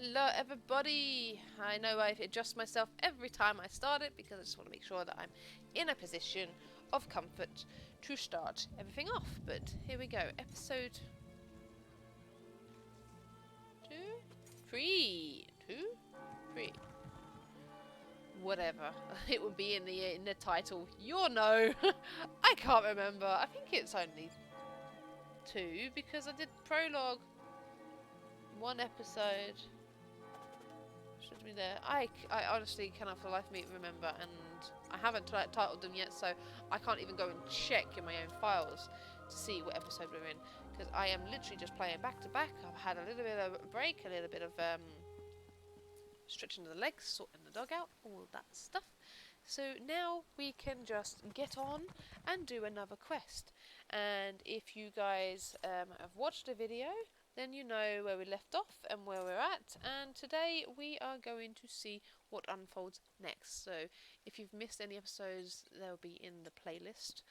Hello everybody! I know I adjust myself every time I start it because I just want to make sure that I'm in a position of comfort to start everything off. But here we go, episode 2? 3? 2? 3? Whatever. It would be in the title. You'll know! I can't remember. I think it's only 2 because I did prologue 1 episode. Should be there. I honestly cannot for the life of me remember, and I haven't titled them yet, so I can't even go and check in my own files to see what episode we're in, because I am literally just playing back to back. I've had a little bit of a break, a little bit of stretching the legs, sorting the dog out, all that stuff. So now we can just get on and do another quest. And if you guys have watched the video, then you know where we left off and where we're at. And today we are going to see what unfolds next. So if you've missed any episodes, they'll be in the playlist,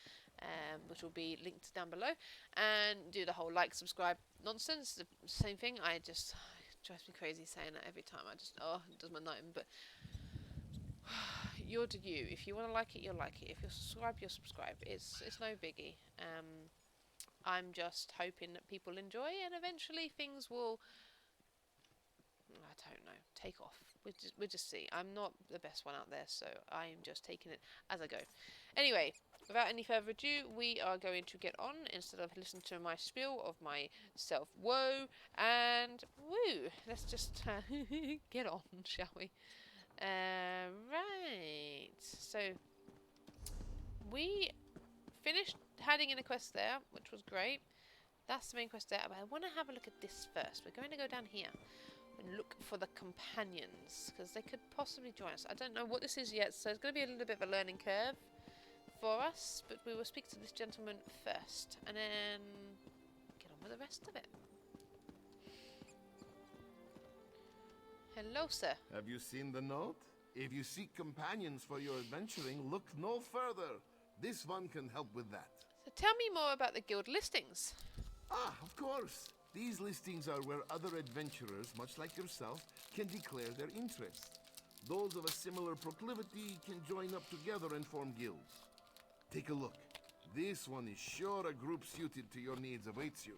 which will be linked down below. And do the whole like, subscribe nonsense. The same thing. It drives me crazy saying that every time. It does my nothing. But you're to you. If you want to like it, you'll like it. If you'll subscribe. It's no biggie. I'm just hoping that people enjoy, and eventually things will, I don't know, take off. We'll just see. I'm not the best one out there, so I'm just taking it as I go. Anyway, without any further ado, we are going to get on instead of listening to my spiel of my self-woe, and woo, let's just get on, shall we? Right, so we finished handing in a quest there, which was great. That's the main quest there, but I want to have a look at this first. We're going to go down here and look for the companions, because they could possibly join us. I don't know what this is yet, so it's going to be a little bit of a learning curve for us, but we will speak to this gentleman first, and then get on with the rest of it. Hello, sir. Have you seen the note? If you seek companions for your adventuring, look no further. This one can help with that. So tell me more about the guild listings. Ah, of course. These listings are where other adventurers, much like yourself, can declare their interest. Those of a similar proclivity can join up together and form guilds. Take a look. This one is sure a group suited to your needs awaits you.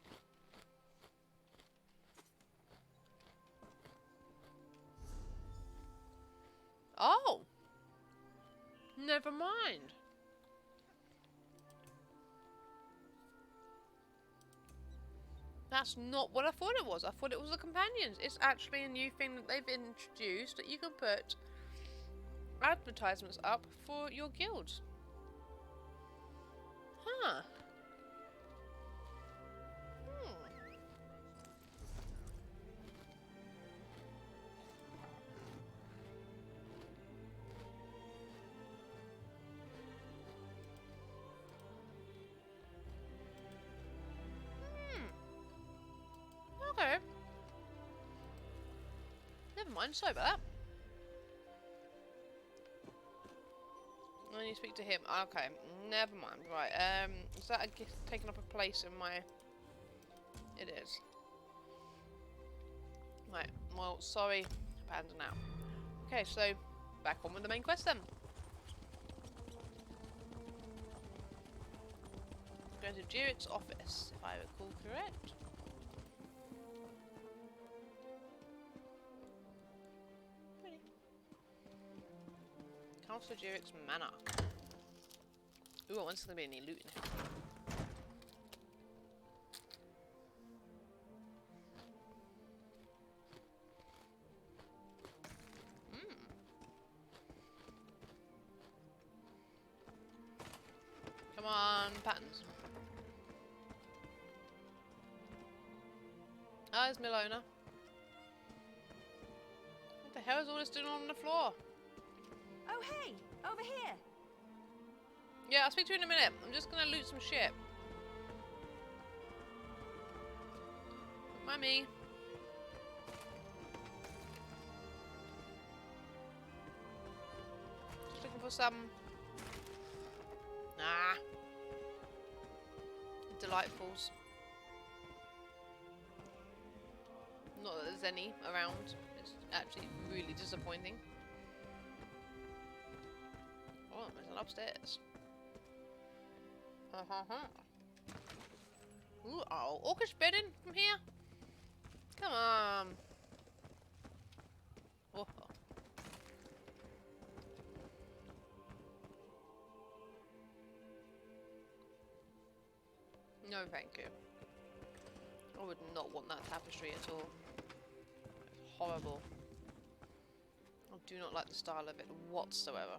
Oh! Never mind. That's not what I thought it was. I thought it was the companions. It's actually a new thing that they've introduced, that you can put advertisements up for your guilds. Huh. Okay. Never mind, sorry about that. I need to speak to him. Okay, never mind. Right, is that taking up a place in my... It is. Right, well, sorry, Panda now. Okay, so, back on with the main quest then. Go to Jurik's office, if I recall correct. Councillor Jurik's manor. Ooh, I wonder if there's going to be any loot in here. Come on, patterns. Ah, there's Milona. What the hell is all this doing on the floor? Oh, hey! Over here! Yeah, I'll speak to you in a minute. I'm just gonna loot some shit. Mummy. Just looking for some... Delightfuls. Not that there's any around. Actually, really disappointing. Oh, there's an upstairs. Ooh, oh, orcish bedding from here? Come on. Oh. No, thank you. I would not want that tapestry at all. It's horrible. I do not like the style of it whatsoever.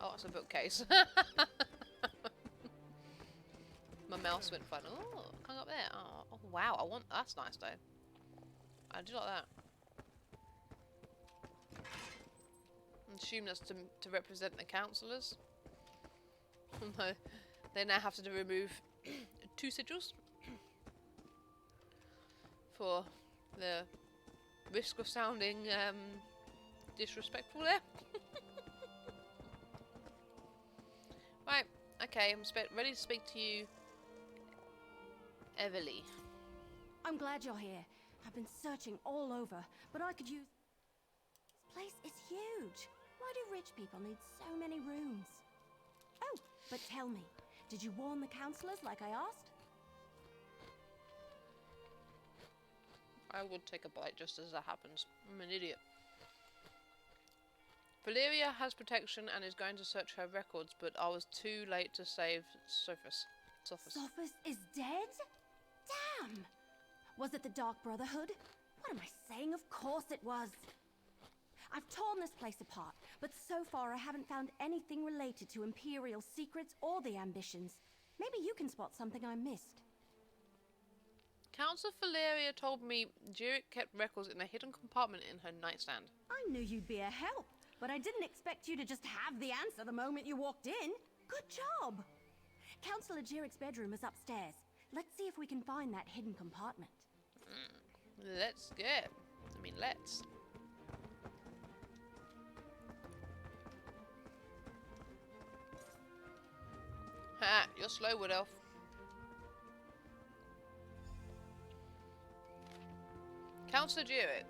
Oh, it's a bookcase. My mouse went fun. Oh, come up there. Oh, wow. That's nice though. I do like that. I assume that's to represent the councillors. They now have to remove 2 sigils for the risk of sounding disrespectful there. Right, okay, I'm ready to speak to you, Evelis. I'm glad you're here. I've been searching all over, but I could use... This place is huge. Why do rich people need so many rooms? Oh, but tell me, did you warn the councillors like I asked? I would take a bite just as that happens. I'm an idiot. Valeria has protection and is going to search her records, but I was too late to save Sophus. Sophus is dead? Damn! Was it the Dark Brotherhood? What am I saying? Of course it was. I've torn this place apart, but so far I haven't found anything related to Imperial secrets or the ambitions. Maybe you can spot something I missed. Councillor Valeria told me Jirik kept records in a hidden compartment in her nightstand. I knew you'd be a help, but I didn't expect you to just have the answer the moment you walked in. Good job! Councillor Jirik's bedroom is upstairs. Let's see if we can find that hidden compartment. Let's go. Let's. Ha! You're slow, Wood Elf. Councillor Jirik,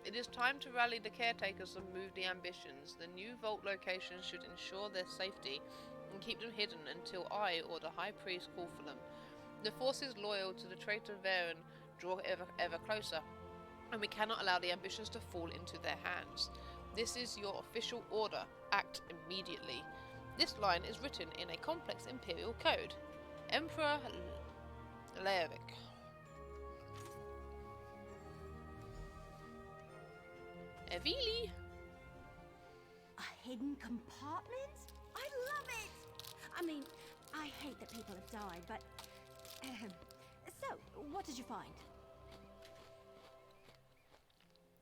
it is time to rally the caretakers and move the ambitions. The new vault location should ensure their safety and keep them hidden until I or the High Priest call for them. The forces loyal to the traitor Varen draw ever closer, and we cannot allow the ambitions to fall into their hands. This is your official order. Act immediately. This line is written in a complex imperial code. Emperor Leovic. Evelis. A hidden compartment? I love it! I mean, I hate that people have died, but... So, what did you find?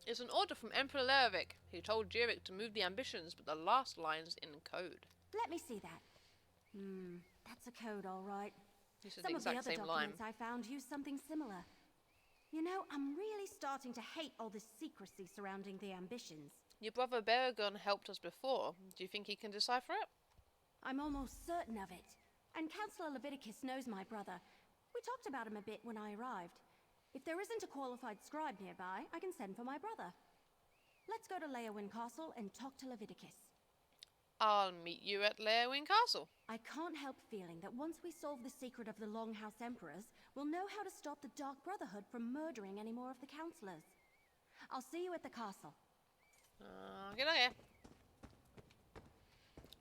It's an order from Emperor Leovic. He told Jirik to move the ambitions, but the last line's in code. Let me see that. That's a code, all right. This is Some the of the exact other same line. documents I found use something similar. You know, I'm really starting to hate all this secrecy surrounding the ambitions. Your brother Baragon helped us before. Do you think he can decipher it? I'm almost certain of it. And Councillor Leviticus knows my brother. We talked about him a bit when I arrived. If there isn't a qualified scribe nearby, I can send for my brother. Let's go to Leowyn Castle and talk to Leviticus. I'll meet you at Leowyn Castle. I can't help feeling that once we solve the secret of the Longhouse Emperors, we'll know how to stop the Dark Brotherhood from murdering any more of the councillors. I'll see you at the castle. Get okay.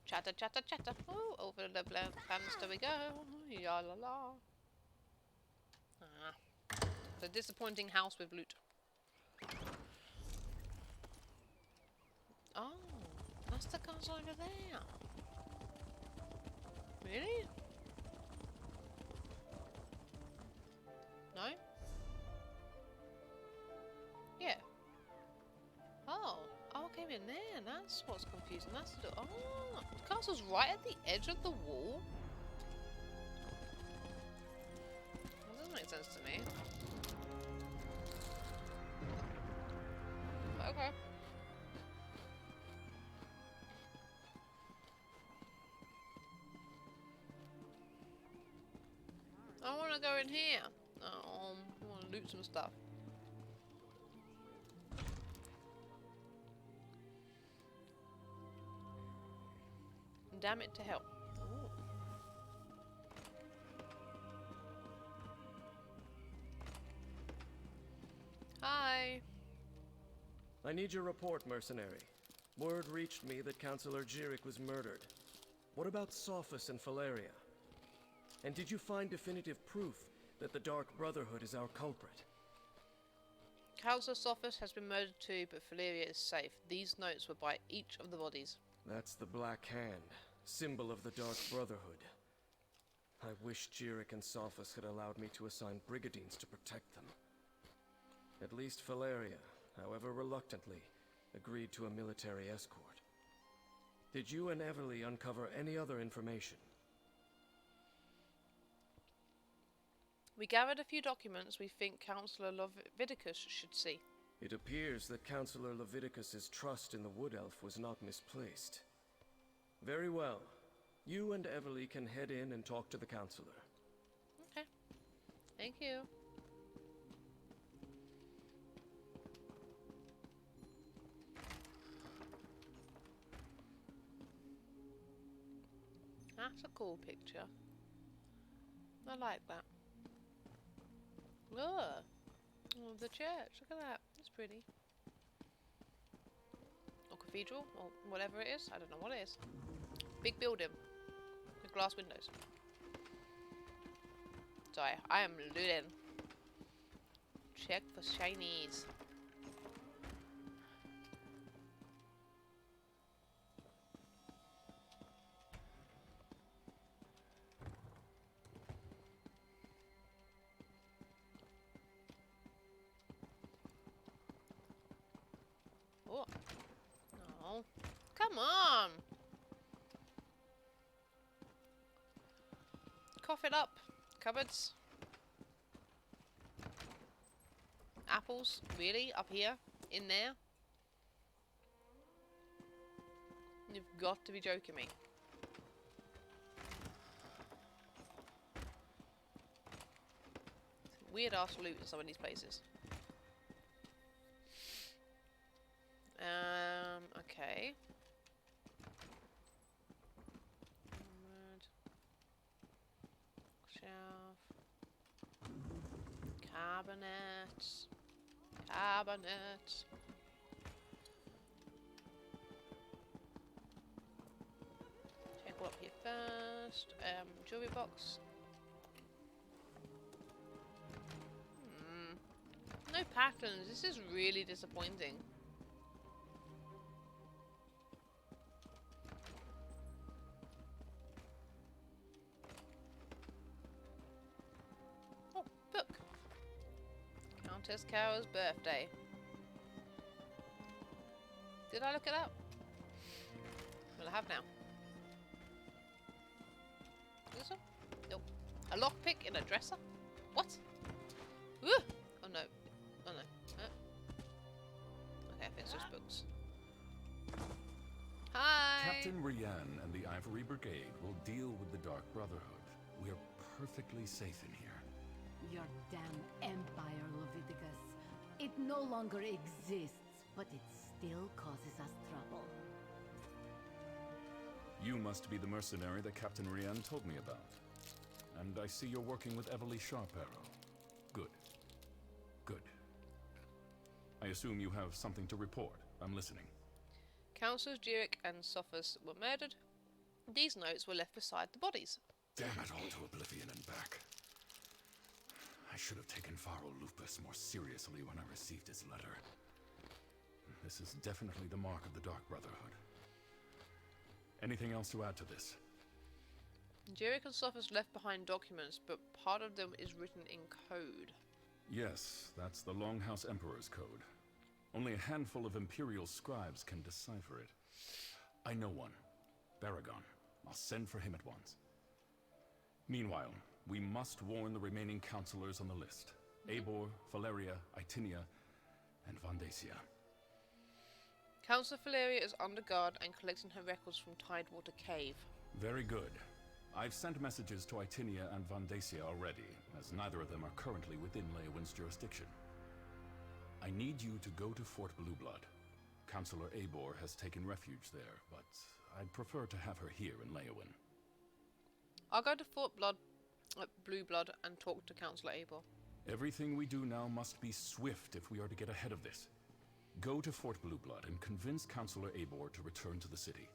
Chatter, chatter, chatter. Oh, over the banister we go. Ya la la. It's a disappointing house with loot. Oh, that's the castle over there. Really? No? Yeah. Oh, I came in there. That's what's confusing. That's the door. Oh, the castle's right at the edge of the wall. That doesn't make sense to me. Okay. I want to go in here. and loot some stuff. Damn it to hell. Ooh. Hi. I need your report, mercenary. Word reached me that Councillor Jirik was murdered. What about Sophus and Valeria? And did you find definitive proof that the Dark Brotherhood is our culprit? Councillor Sophus has been murdered too, but Valeria is safe. These notes were by each of the bodies. That's the Black Hand, symbol of the Dark Brotherhood. I wish Jirik and Sophus had allowed me to assign brigadines to protect them. At least Valeria, however reluctantly, agreed to a military escort. Did you and Evelis uncover any other information? We gathered a few documents we think Councillor Leviticus should see. It appears that Councillor Leviticus's trust in the Wood Elf was not misplaced. Very well. You and Evelis can head in and talk to the Councillor. Okay. Thank you. That's a cool picture. I like that. Ugh. Oh, the church. Look at that. It's pretty. Or cathedral, or whatever it is. I don't know what it is. Big building with glass windows. Sorry, I am looting. Check for shinies. Oh. No. Come on. Cough it up. Cupboards. Apples? Really? Up here? In there? You've got to be joking me. Weird ass loot in some of these places. Okay. Shelf. Cabinet. Cabinet. Check up here first. Jewelry box. No patterns. This is really disappointing. Oh, book. Countess Carol's birthday. Did I look it up? Well, I have now. This one? Nope. A lockpick in a dresser? What? Woo! Oh no. Oh no. Okay, I think it's just books. Hi! Captain Rian and the Ivory Brigade will deal with the Dark Brotherhood. We're perfectly safe in here. Your damn empire, Leviticus. It no longer exists, but it still causes us trouble. You must be the mercenary that Captain Rian told me about. And I see you're working with Evelis Sharparrow. Good. Good. I assume you have something to report. I'm listening. Councillors Jirik and Sophus were murdered. These notes were left beside the bodies. Damn it all to oblivion and back. I should have taken Pharaoh Lupus more seriously when I received his letter. This is definitely the mark of the Dark Brotherhood. Anything else to add to this? Jirik and Sophus left behind documents, but part of them is written in code. Yes, that's the Longhouse Emperor's code. Only a handful of Imperial scribes can decipher it. I know one. Baragon. I'll send for him at once. Meanwhile, we must warn the remaining counselors on the list. Eivor, Valeria, Itinia, and Vandacia. Councillor Valeria is under guard and collecting her records from Tidewater Cave. Very good. I've sent messages to Itinia and Vandacia already, as neither of them are currently within Leowin's jurisdiction. I need you to go to Fort Blueblood. Councillor Eivor has taken refuge there, but I'd prefer to have her here in Leowin. I'll go to Fort Blueblood and talk to Councillor Eivor. Everything we do now must be swift if we are to get ahead of this. Go to Fort Blueblood and convince Councillor Eivor to return to the city.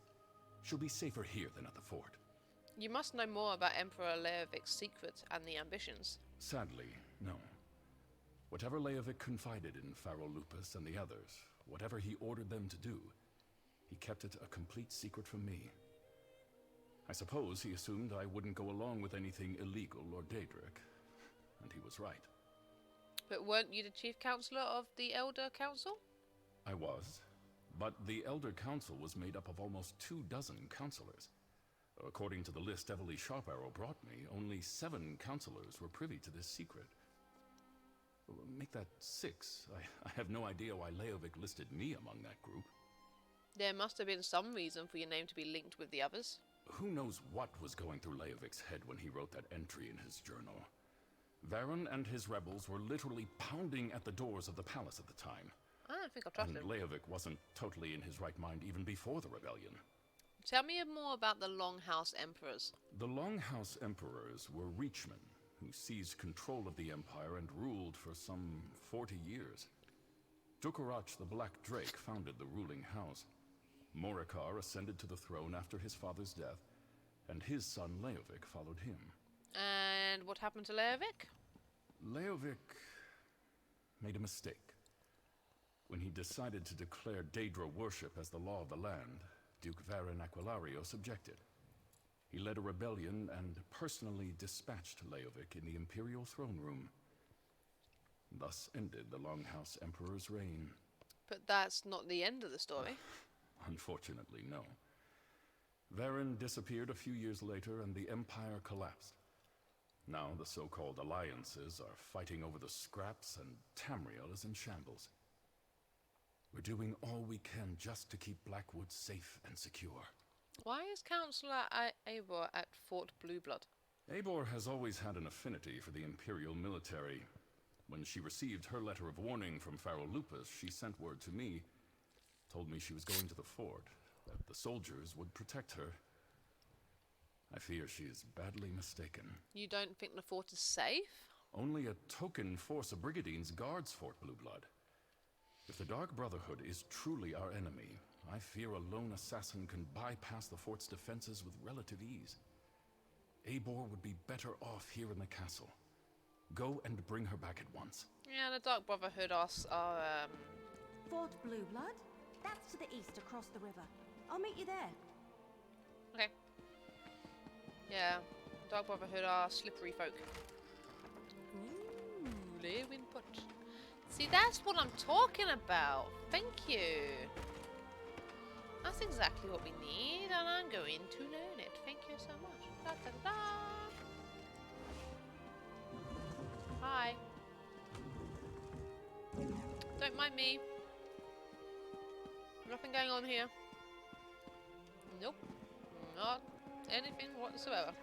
She'll be safer here than at the fort. You must know more about Emperor Leovic's secret and the ambitions. Sadly, no. Whatever Leovic confided in Pharaoh Lupus and the others, whatever he ordered them to do, he kept it a complete secret from me. I suppose he assumed I wouldn't go along with anything illegal or Daedric, and he was right. But weren't you the chief counselor of the Elder Council? I was, but the Elder Council was made up of almost 24 counselors. According to the list Evelis Sharparrow brought me, only 7 counselors were privy to this secret. Make that 6. I have no idea why Leovic listed me among that group. There must have been some reason for your name to be linked with the others. Who knows what was going through Leovic's head when he wrote that entry in his journal. Varen and his rebels were literally pounding at the doors of the palace at the time. I don't think I'll trust And him. Leovic wasn't totally in his right mind even before the rebellion. Tell me more about the Longhouse Emperors. The Longhouse Emperors were Reachmen, who seized control of the Empire and ruled for some 40 years. Dukarach the Black Drake founded the ruling house. Morikar ascended to the throne after his father's death, and his son Leovic followed him. And what happened to Leovic? Leovic made a mistake. When he decided to declare Daedra worship as the law of the land, Duke Varen Aquilarios objected. He led a rebellion and personally dispatched Leovic in the Imperial throne room. Thus ended the Longhouse Emperor's reign. But that's not the end of the story. Unfortunately, no. Varen disappeared a few years later and the Empire collapsed. Now the so-called alliances are fighting over the scraps and Tamriel is in shambles. We're doing all we can just to keep BlackWood safe and secure. Why is Councillor Eivor at Fort Blueblood? Eivor has always had an affinity for the Imperial military. When she received her letter of warning from Pharaoh Lupus, she sent word to me, told me she was going to the fort, that the soldiers would protect her. I fear she is badly mistaken. You don't think the fort is safe? Only a token force of Brigadines guards Fort Blueblood. If the Dark Brotherhood is truly our enemy, I fear a lone assassin can bypass the fort's defenses with relative ease. Eivor would be better off here in the castle. Go and bring her back at once. Yeah, the Dark Brotherhood are Fort Blueblood? That's to the east across the river. I'll meet you there. okay. Yeah, Dark Brotherhood are slippery folk. Ooh, Leowin Punch. See, that's what I'm talking about. Thank you. That's exactly what we need, and I'm going to learn it. Thank you so much. Da, da, da, da. Hi. Don't mind me. Nothing going on here. Nope. Not anything whatsoever.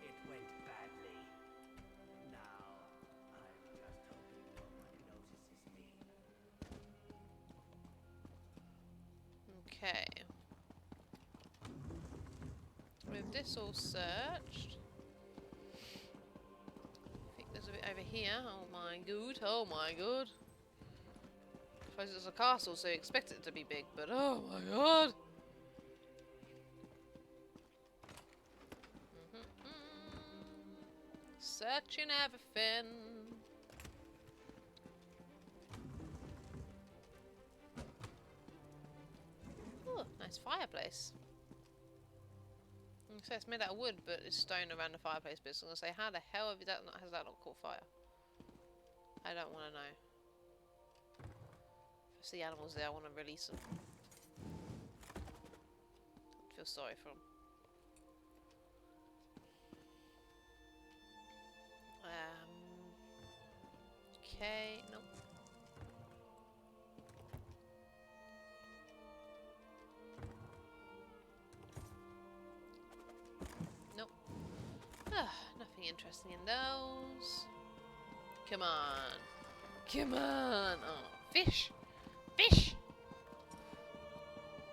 It went badly. Now, I'm just hoping no one notices me. Okay. With this all searched, I think there's a bit over here. Oh my god, oh my god. I suppose it's a castle, so you expect it to be big, but oh my god! Searching everything. Oh, nice fireplace. So it's made out of wood, but it's stone around the fireplace. But I was gonna say, how the hell has that not caught fire? I don't want to know. If I see animals there, I want to release them. I feel sorry for them. Okay, nope. Nothing interesting in those. Come on. Come on. Oh, fish. Fish!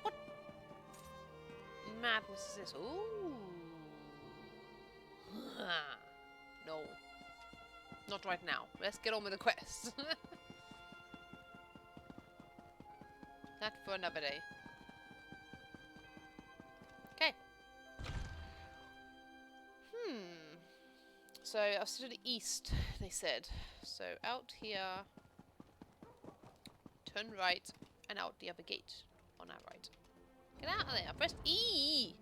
What madness is this? Ooh. No. Not right now. Let's get on with the quest. That for another day. Okay. So, I'll to the east, they said. So, out here, turn right, and out the other gate on our right. Get out of there. Press E!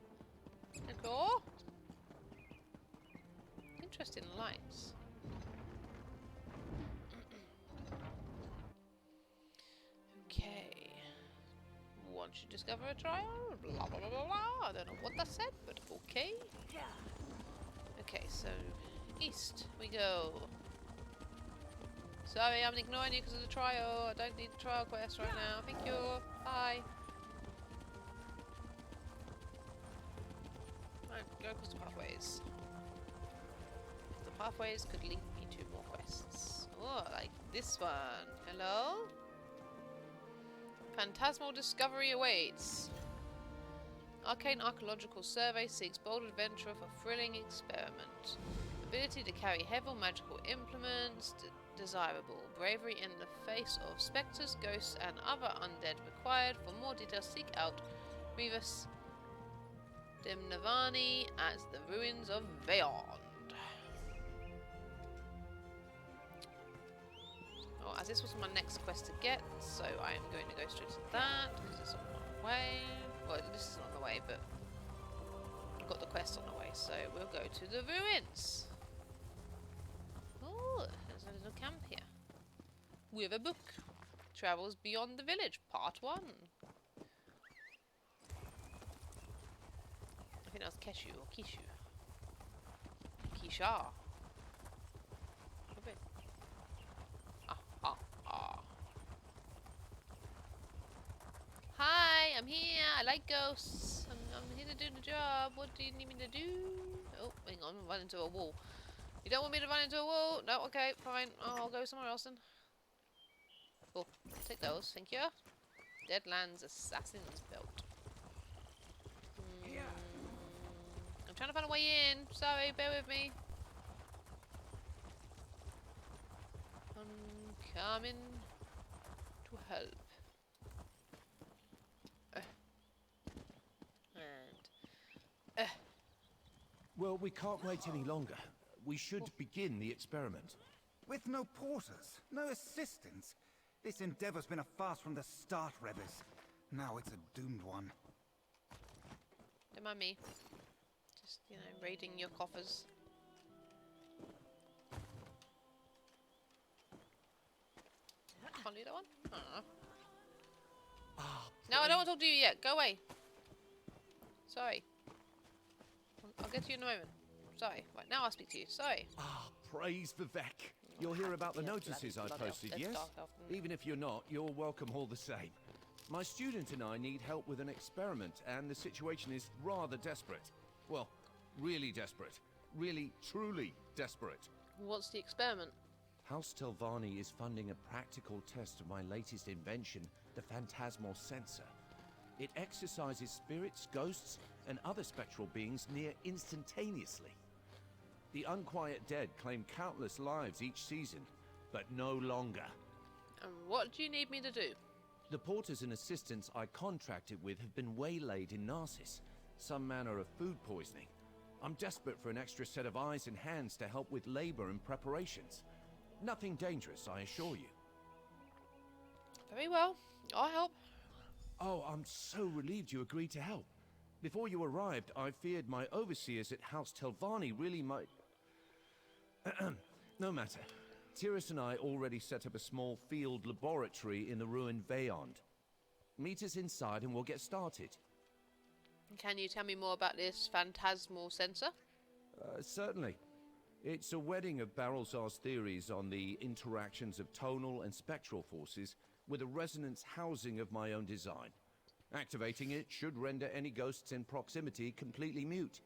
Cool. Interesting lights. Okay. Once you discover a trial, blah blah blah blah blah. I don't know what that said, but okay. Okay, so east we go. Sorry, I'm ignoring you because of the trial. I don't need the trial quest right now. Thank you. Bye. Right, go across the pathways. The pathways could link me to more quests. Oh, like this one. Hello? Phantasmal discovery awaits. Arcane Archaeological Survey seeks bold adventurer for thrilling experiment. Ability to carry heavy magical implements. Desirable. Bravery in the face of spectres, ghosts, and other undead required. For more details, seek out Evelis Demnavani at the ruins of Beyond. Oh, as this was my next quest to get, so I am going to go straight to that because it's on my way. Well, this is on the way, but I've got the quest on the way, so we'll go to the ruins. Oh, there's a little camp here. With a book. Travels Beyond the Village, Part 1. I think that was Keshu or Kishu. Kisha. Hi, I'm here. I like ghosts. I'm here to do the job. What do you need me to do? Oh, hang on. I'm running into a wall. You don't want me to run into a wall? No, okay, fine. I'll go somewhere else then. Cool. Take those, thank you. Deadlands Assassin's Belt. I'm trying to find a way in. Sorry, bear with me. I'm coming to help. Well, we can't wait any longer. We should begin the experiment. With no porters, no assistants. This endeavor's been a farce from the start, Rebbers. Now it's a doomed one. Don't mind me. Just, you know, raiding your coffers. Can't do that one? No, I don't want to talk to you yet. Go away. Sorry. I'll get to you in a moment. Sorry. Right, now I'll speak to you. Sorry. Praise Vivek. You'll hear about the notices I posted, yes? Even if you're not, you're welcome all the same. My student and I need help with an experiment, and the situation is rather desperate. Well, really desperate. Really, truly desperate. What's the experiment? House Telvanni is funding a practical test of my latest invention, the Phantasmal Sensor. It exercises spirits, ghosts, and other spectral beings near instantaneously. The unquiet dead claim countless lives each season, but no longer. And what do you need me to do? The porters and assistants I contracted with have been waylaid in Narcissus, some manner of food poisoning. I'm desperate for an extra set of eyes and hands to help with labor and preparations. Nothing dangerous, I assure you. Very well. I'll help. Oh, I'm so relieved you agreed to help. Before you arrived, I feared my overseers at House Telvanni really might... No matter. Tiras and I already set up a small field laboratory in the ruined Veyond. Meet us inside and we'll get started. Can you tell me more about this phantasmal sensor? Certainly. It's a wedding of Barrelzar's theories on the interactions of tonal and spectral forces with a resonance housing of my own design. Activating it should render any ghosts in proximity completely mute.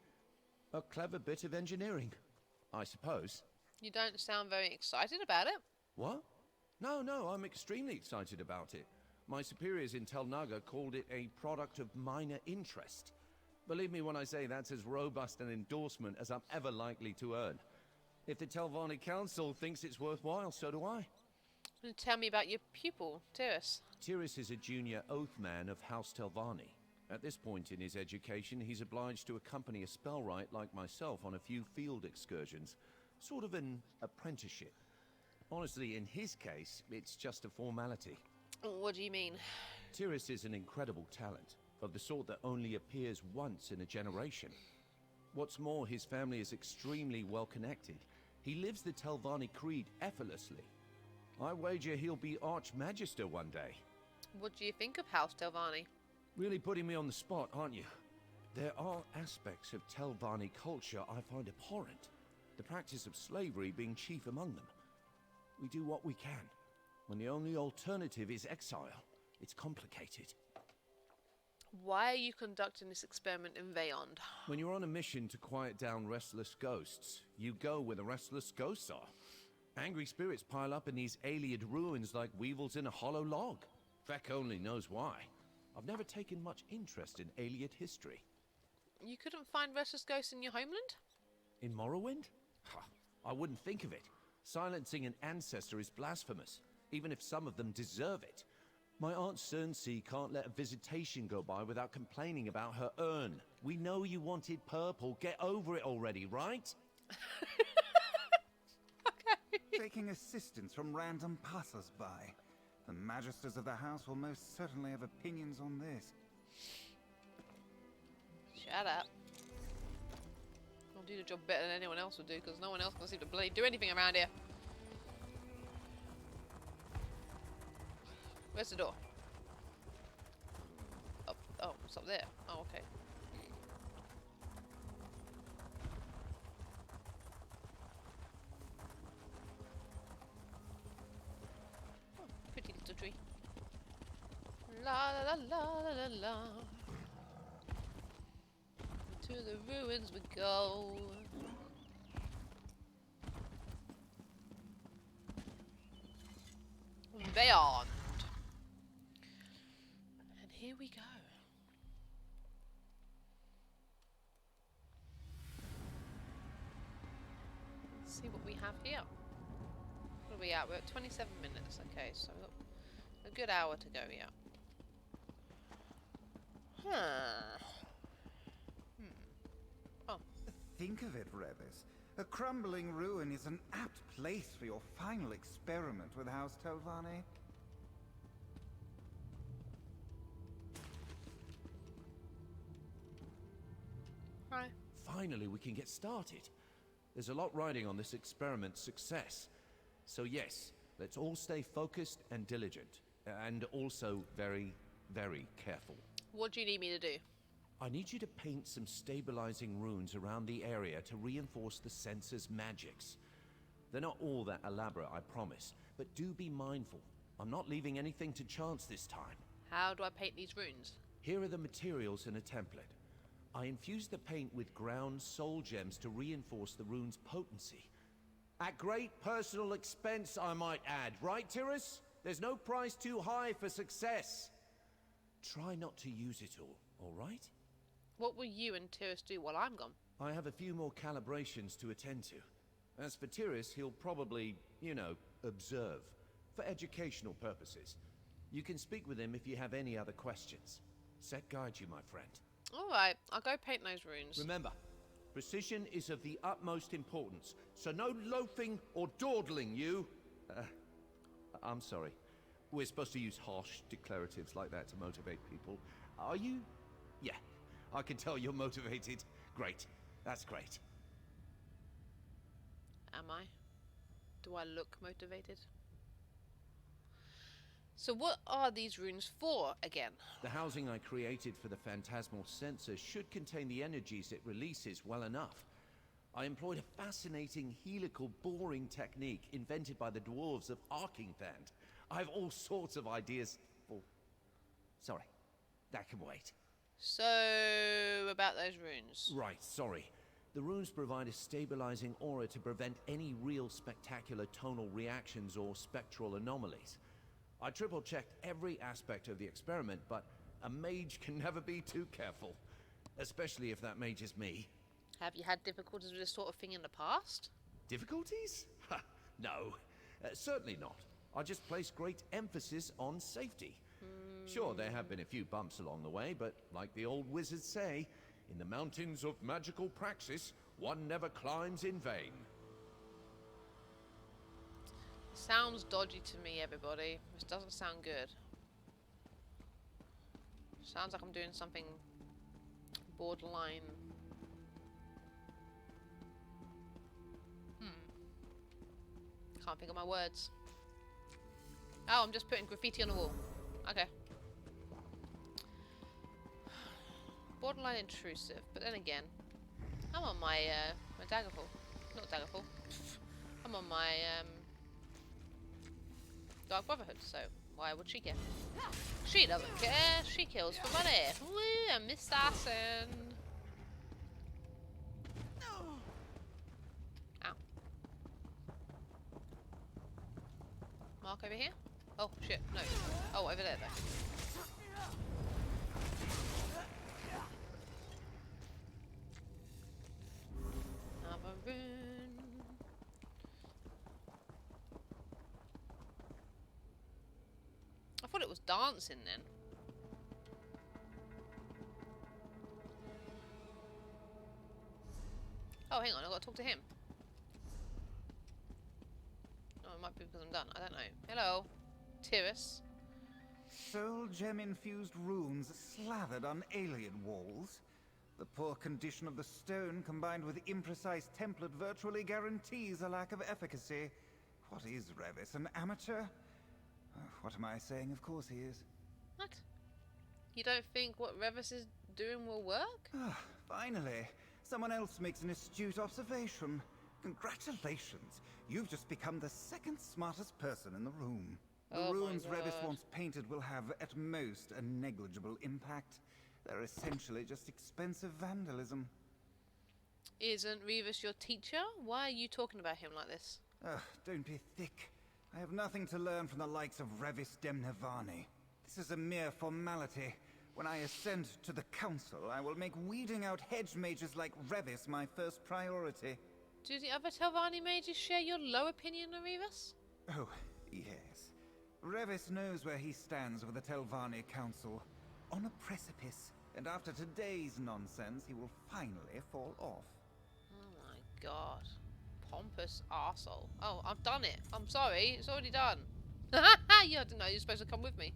A clever bit of engineering, I suppose. You don't sound very excited about it. What? No, I'm extremely excited about it. My superiors in Tel Naga called it a product of minor interest. Believe me when I say that's as robust an endorsement as I'm ever likely to earn. If the Telvanni Council thinks it's worthwhile, so do I. And tell me about your pupil, Tiris. Tiris is a junior oathman of House Telvanni. At this point in his education, he's obliged to accompany a spellwright like myself on a few field excursions. Sort of an apprenticeship. Honestly, in his case, it's just a formality. What do you mean? Tiris is an incredible talent, of the sort that only appears once in a generation. What's more, his family is extremely well connected. He lives the Telvanni creed effortlessly. I wager he'll be Archmagister one day. What do you think of House Telvanni? Really putting me on the spot, aren't you? There are aspects of Telvanni culture I find abhorrent, the practice of slavery being chief among them. We do what we can. When the only alternative is exile, it's complicated. Why are you conducting this experiment in Veyond? When you're on a mission to quiet down restless ghosts, you go where the restless ghosts are. Angry spirits pile up in these Ayleid ruins like weevils in a hollow log. Feck only knows why. I've never taken much interest in Ayleid history. You couldn't find restless ghosts in your homeland? In Morrowind? Ha, I wouldn't think of it. Silencing an ancestor is blasphemous, even if some of them deserve it. My Aunt Cernsea can't let a visitation go by without complaining about her urn. We know you wanted purple. Get over it already, right? Taking assistance from random passers-by. The magisters of the house will most certainly have opinions on this. Shut up. I'll do the job better than anyone else would do, because no one else can seem to bloody do anything around here. Where's the door? Oh, it's up there. Oh, okay. Oh, pretty little tree. La la la la la la. To the ruins we go. Beyond. And here we go. Let's see what we have here. What are we at? We're at 27 minutes. Okay, so we've got a good hour to go, yeah. Think of it, Revis. A crumbling ruin is an apt place for your final experiment with House Telvanni. Hi. Finally, we can get started. There's a lot riding on this experiment's success. So yes, let's all stay focused and diligent. And also very, very careful. What do you need me to do? I need you to paint some stabilizing runes around the area to reinforce the sensor's magics. They're not all that elaborate, I promise, but do be mindful. I'm not leaving anything to chance this time. How do I paint these runes? Here are the materials in a template. I infuse the paint with ground soul gems to reinforce the rune's potency. At great personal expense, I might add. Right, Tiris? There's no price too high for success. Try not to use it all right? What will you and Tiris do while I'm gone? I have a few more calibrations to attend to. As for Tiris, he'll probably, observe. For educational purposes. You can speak with him if you have any other questions. Set guide you, my friend. Alright, I'll go paint those runes. Remember, precision is of the utmost importance, so no loafing or dawdling, you. I'm sorry. We're supposed to use harsh declaratives like that to motivate people. Are you? Yeah, I can tell you're motivated. Great. That's great. Am I? Do I look motivated? So what are these runes for, again? The housing I created for the phantasmal sensor should contain the energies it releases well enough. I employed a fascinating helical boring technique invented by the dwarves of Arkingthand. I have all sorts of ideas for... Sorry, that can wait. So, about those runes. Right, sorry. The runes provide a stabilizing aura to prevent any real spectacular tonal reactions or spectral anomalies. I triple-checked every aspect of the experiment, but a mage can never be too careful. Especially if that mage is me. Have you had difficulties with this sort of thing in the past? Difficulties? Ha, no, certainly not. I just place great emphasis on safety. Sure, there have been a few bumps along the way, but like the old wizards say, in the mountains of magical praxis, one never climbs in vain. Sounds dodgy to me, everybody. This doesn't sound good. Sounds like I'm doing something borderline. Can't think of my words. Oh, I'm just putting graffiti on the wall. Okay. Borderline intrusive, but then again, I'm on my my Daggerfall. Not Daggerfall. I'm on my Dark Brotherhood, so why would she care? She doesn't care. She kills for money. Woo, I'm Miss Assassin. Ow. Mark over here? Oh shit, no. Oh, over there though. Another rune. I thought it was dancing then. Oh, hang on, I've got to talk to him. Oh, it might be because I'm done. I don't know. Hello, Tyrus. Soul gem-infused runes slathered on alien walls. The poor condition of the stone combined with imprecise template virtually guarantees a lack of efficacy. What is Revis, an amateur? What am I saying? Of course he is. What? You don't think what Revis is doing will work? Finally, someone else makes an astute observation. Congratulations. You've just become the second smartest person in the room. The runes Revis wants painted will have, at most, a negligible impact. They're essentially just expensive vandalism. Isn't Revis your teacher? Why are you talking about him like this? Don't be thick. I have nothing to learn from the likes of Revis Demnevani. This is a mere formality. When I ascend to the council, I will make weeding out hedge mages like Revis my first priority. Do the other Telvanni mages share your low opinion of Revis? Oh, yes. Revis knows where he stands with the Telvanni Council. On a precipice. And after today's nonsense, he will finally fall off. Oh my god. Pompous arsehole. Oh, I've done it. I'm sorry. It's already done. Yeah, I didn't know you were supposed to come with me.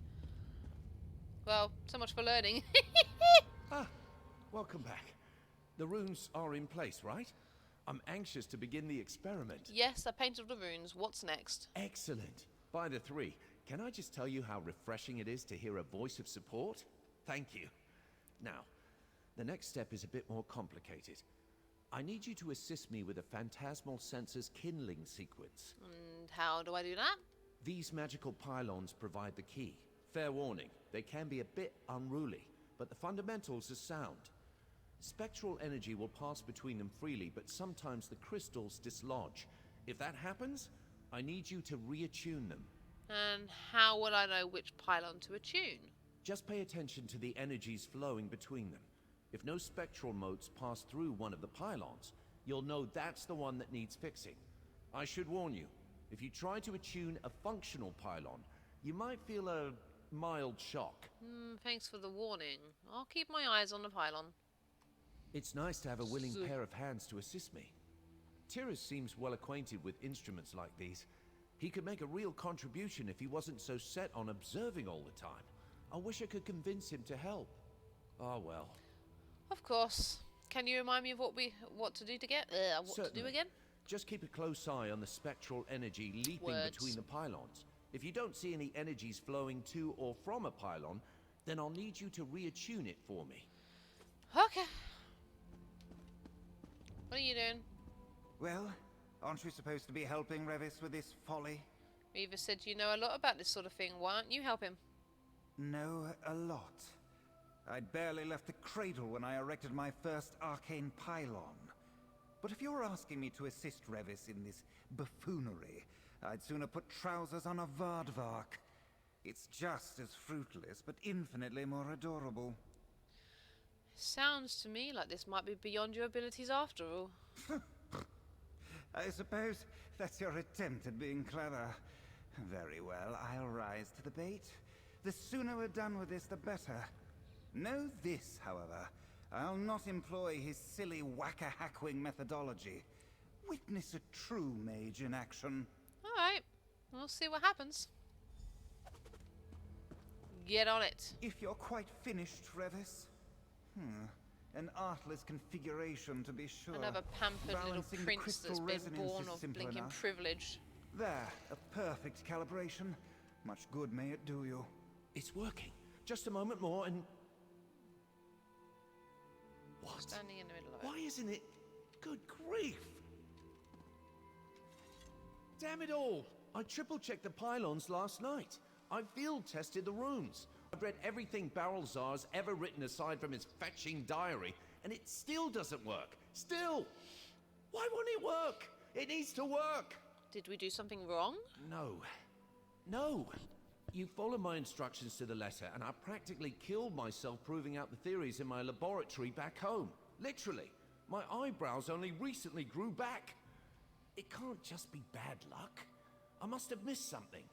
Well, so much for learning. Welcome back. The runes are in place, right? I'm anxious to begin the experiment. Yes, I painted the runes. What's next? Excellent. By the three, can I just tell you how refreshing it is to hear a voice of support? Thank you. Now, the next step is a bit more complicated. I need you to assist me with a phantasmal sensor's kindling sequence. And how do I do that? These magical pylons provide the key. Fair warning, they can be a bit unruly, but the fundamentals are sound. Spectral energy will pass between them freely, but sometimes the crystals dislodge. If that happens, I need you to reattune them. And how will I know which pylon to attune? Just pay attention to the energies flowing between them. If no spectral motes pass through one of the pylons, you'll know that's the one that needs fixing. I should warn you, if you try to attune a functional pylon, you might feel a mild shock. Thanks for the warning. I'll keep my eyes on the pylon. It's nice to have a willing pair of hands to assist me. Tyrus seems well acquainted with instruments like these. He could make a real contribution if he wasn't so set on observing all the time. I wish I could convince him to help. Oh well. Of course. Can you remind me of what to do to get what Certainly. to do again? Just keep a close eye on the spectral energy leaping between the pylons. If you don't see any energies flowing to or from a pylon, then I'll need you to reattune it for me. Okay. What are you doing? Well, aren't we supposed to be helping Revis with this folly? Revis said you know a lot about this sort of thing. Why don't you help him? Know a lot. I'd barely left the cradle when I erected my first arcane pylon. But if you're asking me to assist Revis in this buffoonery, I'd sooner put trousers on a Vardvark. It's just as fruitless, but infinitely more adorable. Sounds to me like this might be beyond your abilities after all. I suppose that's your attempt at being clever. Very well, I'll rise to the bait. The sooner we're done with this, the better. Know this, however. I'll not employ his silly whack-a-hackwing methodology. Witness a true mage in action. Alright, we'll see what happens. Get on it. If you're quite finished, Revis. An artless configuration, to be sure. Another pampered little Balancing the prince crystal that's been resonance born is of simple blinking enough. privilege. There, a perfect calibration. Much good may it do you. It's working. Just a moment more and... What? Standing in the middle of it. Why isn't it... Good grief! Damn it all! I triple-checked the pylons last night. I field-tested the rooms. I've read everything Barrelzar's ever written aside from his fetching diary, and it still doesn't work. Still! Why won't it work? It needs to work! Did we do something wrong? No. No! You followed my instructions to the letter, and I practically killed myself proving out the theories in my laboratory back home. Literally. My eyebrows only recently grew back. It can't just be bad luck. I must have missed something.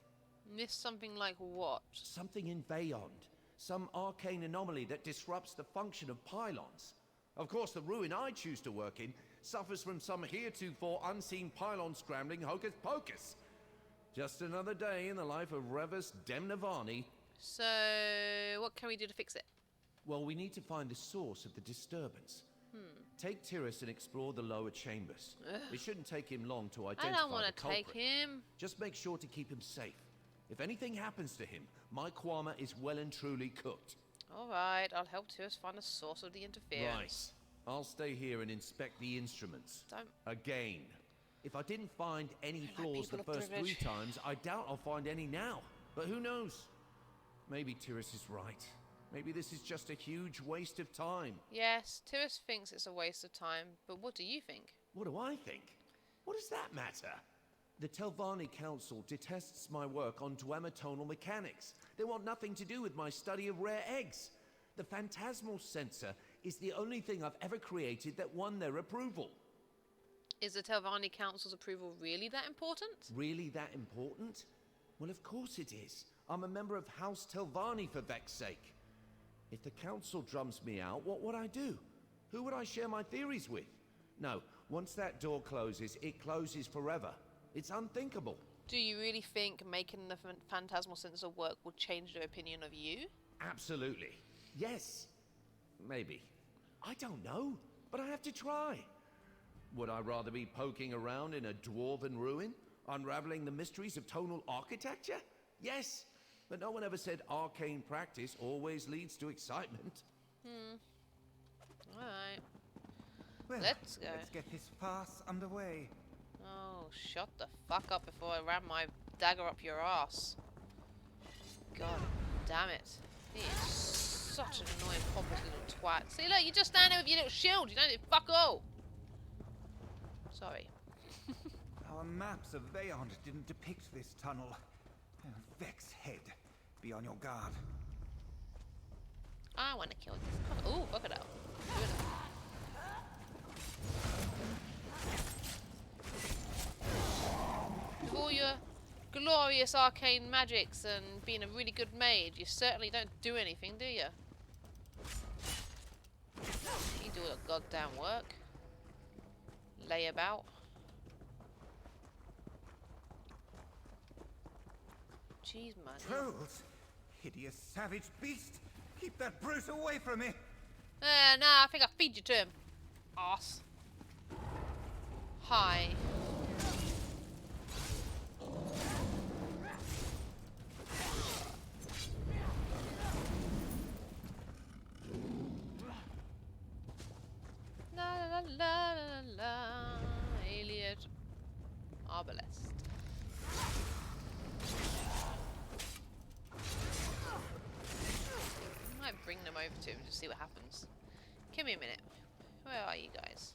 Missed something like what? Something in Beyond. Some arcane anomaly that disrupts the function of pylons. Of course, the ruin I choose to work in suffers from some heretofore unseen pylon scrambling hocus pocus. Just another day in the life of Revis Demnavani. So, what can we do to fix it? Well, we need to find the source of the disturbance. Take Tyrus and explore the lower chambers. It shouldn't take him long to identify I don't want the to culprit. take him. Just make sure to keep him safe. If anything happens to him, my Kwama is well and truly cooked. Alright, I'll help Tyrus find the source of the interference. Right. I'll stay here and inspect the instruments. Don't. Again. If I didn't find any flaws the people of first privilege. 3 times, I doubt I'll find any now. But who knows? Maybe Tyrus is right. Maybe this is just a huge waste of time. Yes, Tyrus thinks it's a waste of time, but what do you think? What do I think? What does that matter? The Telvanni Council detests my work on duamitonal mechanics. They want nothing to do with my study of rare eggs. The phantasmal sensor is the only thing I've ever created that won their approval. Is the Telvanni Council's approval really that important? Really that important? Well, of course it is. I'm a member of House Telvanni, for Vex's sake. If the Council drums me out, what would I do? Who would I share my theories with? No, once that door closes, it closes forever. It's unthinkable. Do you really think making the phantasmal sensor work will change their opinion of you? Absolutely. Yes. Maybe. I don't know, but I have to try. Would I rather be poking around in a dwarven ruin, unraveling the mysteries of tonal architecture? Yes, but no one ever said arcane practice always leads to excitement. Alright. Well, Let's go. Let's get this farce underway. Oh, shut the fuck up before I ram my dagger up your ass. God damn it. He is such an annoying pompous little twat. See, look, you just stand there with your little shield. You don't need fuck all. Sorry. Our maps of Beyond didn't depict this tunnel. Vex head. Be on your guard. I want to kill this. Ooh, crocodile. Good. With all your glorious arcane magics and being a really good maid, you certainly don't do anything, do you? You do all the goddamn work. Lay about. Jeez, man. Trolls! Hideous savage beast! Keep that brute away from me! Nah, I think I'll feed you to him. Ass. Hi. La la la la la la. Elliot. Arbalest. I might bring them over to him to see what happens. Give me a minute. Where are you guys?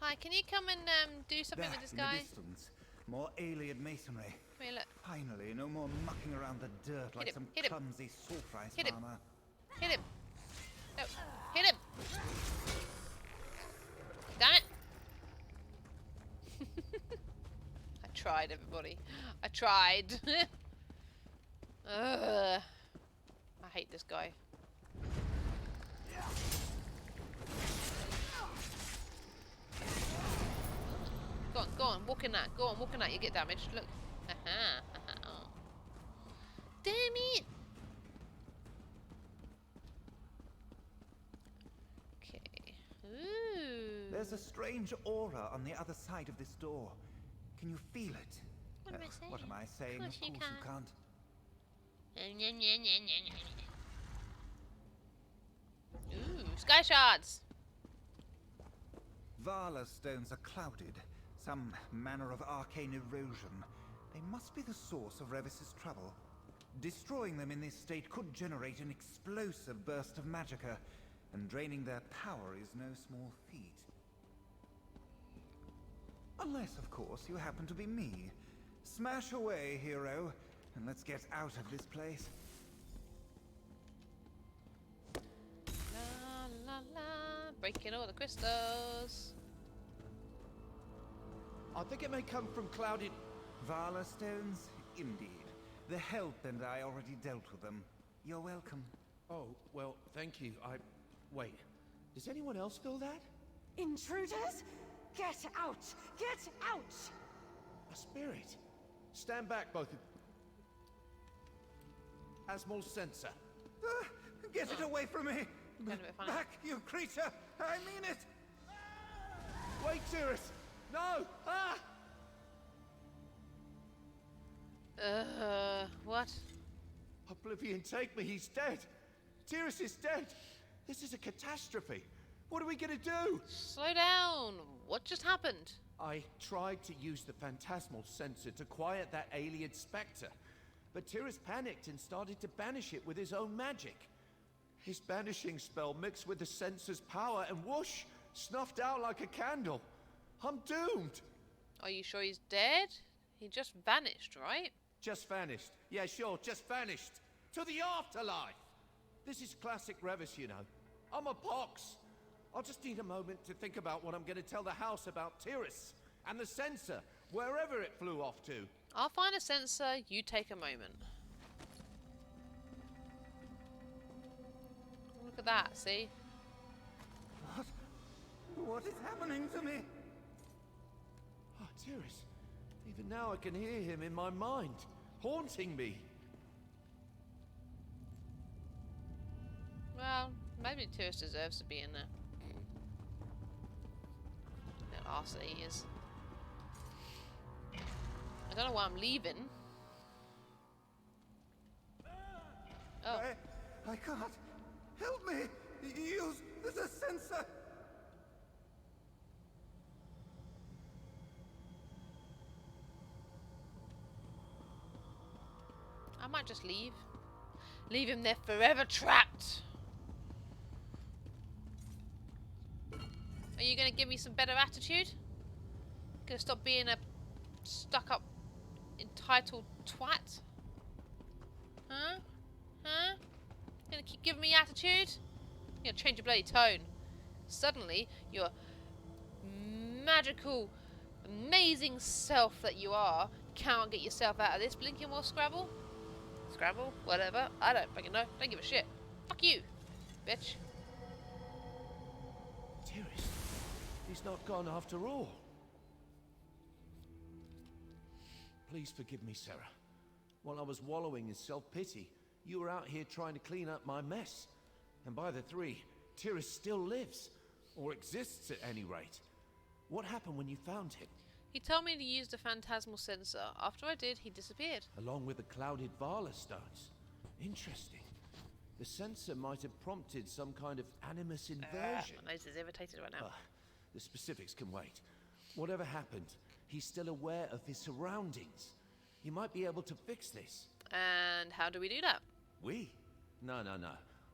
Hi, can you come and do something There, with this in guy? the distance, more alien masonry. Come here, look. Finally, no more mucking around the dirt like him, some hit him. clumsy salt rice Hit him. farmer. Hit him. No, hit him. Damn it. I tried, everybody. I tried. Ugh. I hate this guy. Go on, walk in that. Go on, walk in that. You get damaged. Look. Damn it! Okay. Ooh. There's a strange aura on the other side of this door. Can you feel it? What am I saying? What am I saying? Of course you you can't. Ooh, sky shards. Vala stones are clouded. Some manner of arcane erosion. They must be the source of Revis's trouble. Destroying them in this state could generate an explosive burst of magicka, and draining their power is no small feat. Unless, of course, you happen to be me. Smash away, hero, and let's get out of this place. La la la, breaking all the crystals. I think it may come from clouded... Vala stones? Indeed. The help and I already dealt with them. You're welcome. Oh, well, thank you. Wait, does anyone else feel that? Intruders? Get out! Get out! A spirit. Stand back, both of... Asmal sensor. Get it away from me! Kind of a bit funny. Back, you creature! I mean it! Wait, Cirrus! No! Ah! What? Oblivion, take me, he's dead! Cirrus is dead! This is a catastrophe! What are we gonna do? Slow down. What just happened? I tried to use the phantasmal sensor to quiet that alien spectre, but Cirrus panicked and started to banish it with his own magic. His banishing spell mixed with the sensor's power and whoosh, snuffed out like a candle. I'm doomed! Are you sure he's dead? He just vanished, right? Just vanished. Yeah, sure, just vanished. To the afterlife! This is classic Revis, you know. I'm a pox. I'll just need a moment to think about what I'm going to tell the house about Cirrus and the sensor, wherever it flew off to. I'll find a sensor, you take a moment. Look at that, see? What is happening to me? Oh, Cirrus. Even now I can hear him in my mind, haunting me. Well, maybe Cirrus deserves to be in there. That arse that he is. I don't know why I'm leaving. Oh. I can't. Help me! Use the sensor! I might just leave. Leave him there forever trapped. Are you gonna give me some better attitude? Gonna stop being a stuck up, entitled twat? Huh? Huh? Gonna keep giving me attitude? You're gonna change your bloody tone. Suddenly, your magical, amazing self that you are can't get yourself out of this. Blinking or Scrabble? Scrabble? Whatever. I don't fucking know. Don't give a shit. Fuck you, bitch. Cirrus, he's not gone after all. Please forgive me, Sarah. While I was wallowing in self-pity, you were out here trying to clean up my mess. And by the three, Cirrus still lives. Or exists at any rate. What happened when you found him? He told me to use the phantasmal sensor. After I did, he disappeared. Along with the clouded Vala stones. Interesting. The sensor might have prompted some kind of animus inversion. My nose is irritated right now. The specifics can wait. Whatever happened, he's still aware of his surroundings. He might be able to fix this. And how do we do that? We? No.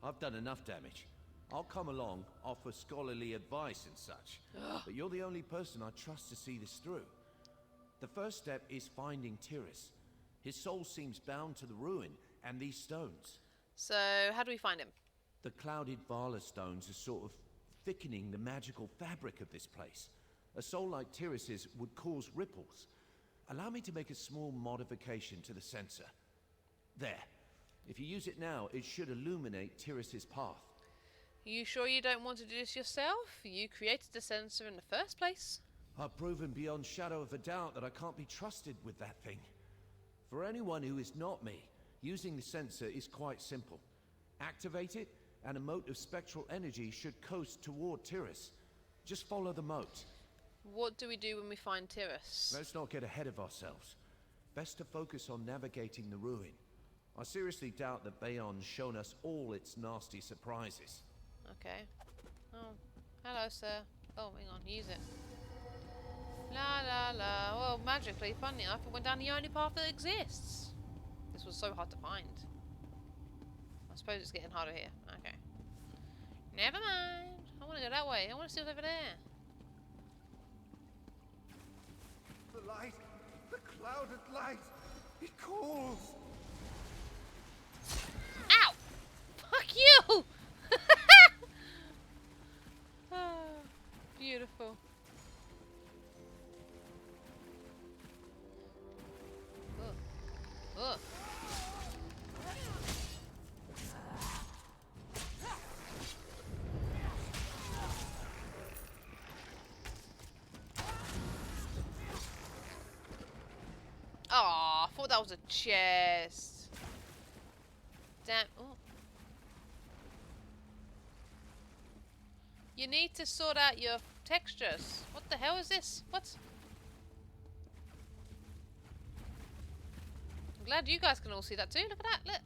I've done enough damage. I'll come along, offer scholarly advice and such. But you're the only person I trust to see this through. The first step is finding Tyrus. His soul seems bound to the ruin and these stones. So, how do we find him? The clouded Vala stones are sort of thickening the magical fabric of this place. A soul like Tyrus's would cause ripples. Allow me to make a small modification to the sensor. There. If you use it now, it should illuminate Tyrus's path. You sure you don't want to do this yourself? You created the sensor in the first place. I've proven beyond shadow of a doubt that I can't be trusted with that thing. For anyone who is not me, using the sensor is quite simple. Activate it, and a mote of spectral energy should coast toward Tyrus. Just follow the mote. What do we do when we find Tyrus? Let's not get ahead of ourselves. Best to focus on navigating the ruin. I seriously doubt that Bayon's shown us all its nasty surprises. Okay. Oh, hello, sir. Oh, hang on, use it. La la la. Well, magically, funny enough, it went down the only path that exists. This was so hard to find. I suppose it's getting harder here. Okay. Never mind. I want to go that way. I want to see what's over there. The light, the clouded light, it calls. Ow! Fuck you! Oh, beautiful. Ugh. Ugh. Aw, I thought that was a chest. Damn. Oh. You need to sort out your textures. What the hell is this? What? I'm glad you guys can all see that too. Look at that. Look.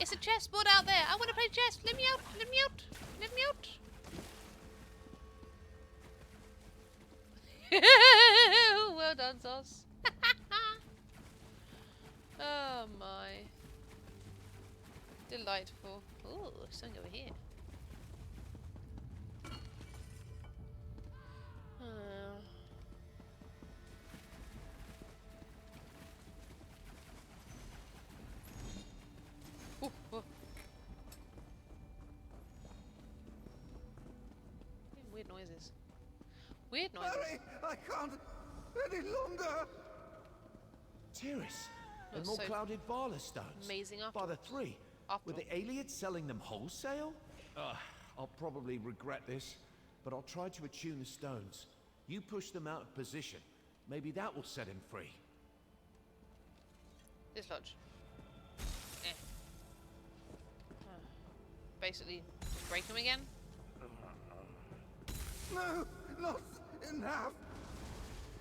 It's a chessboard out there. I want to play chess. Let me out. Let me out. Let me out. Well done, Zos. Oh my. Delightful. Ooh, something over here. Ooh, ooh. Weird noises. Weird noises. Hurry! I can't any longer. Tyrus, and Not more so clouded Vala stones. amazing By the afterwards. 3. After Were the aliens selling them wholesale? I'll probably regret this, but I'll try to attune the stones. You push them out of position. Maybe that will set him free. Dislodge. Eh. Basically, just break them again. No, not enough.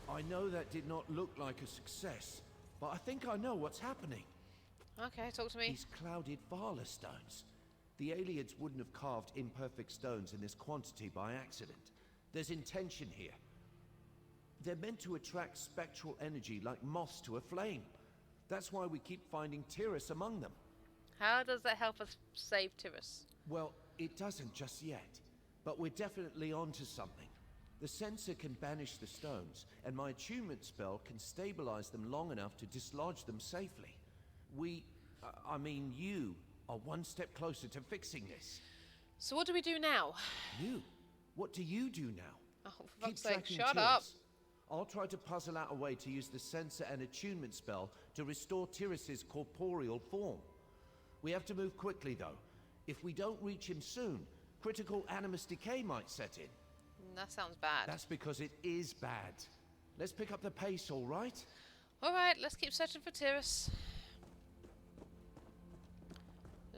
I know that did not look like a success, but I think I know what's happening. Okay, talk to me. These clouded Vala stones. The aliens wouldn't have carved imperfect stones in this quantity by accident. There's intention here. They're meant to attract spectral energy like moths to a flame. That's why we keep finding Tyrus among them. How does that help us save Tyrus? Well, it doesn't just yet, but we're definitely onto something. The sensor can banish the stones, and my attunement spell can stabilize them long enough to dislodge them safely. You are one step closer to fixing this. So what do we do now? You? What do you do now? Oh, for Keep fuck's sake, tracking shut Tyrus. up. I'll try to puzzle out a way to use the sensor and attunement spell to restore Tyrus's corporeal form. We have to move quickly, though. If we don't reach him soon, critical animus decay might set in. That sounds bad. That's because it is bad. Let's pick up the pace, all right? Alright, let's keep searching for Tyrus.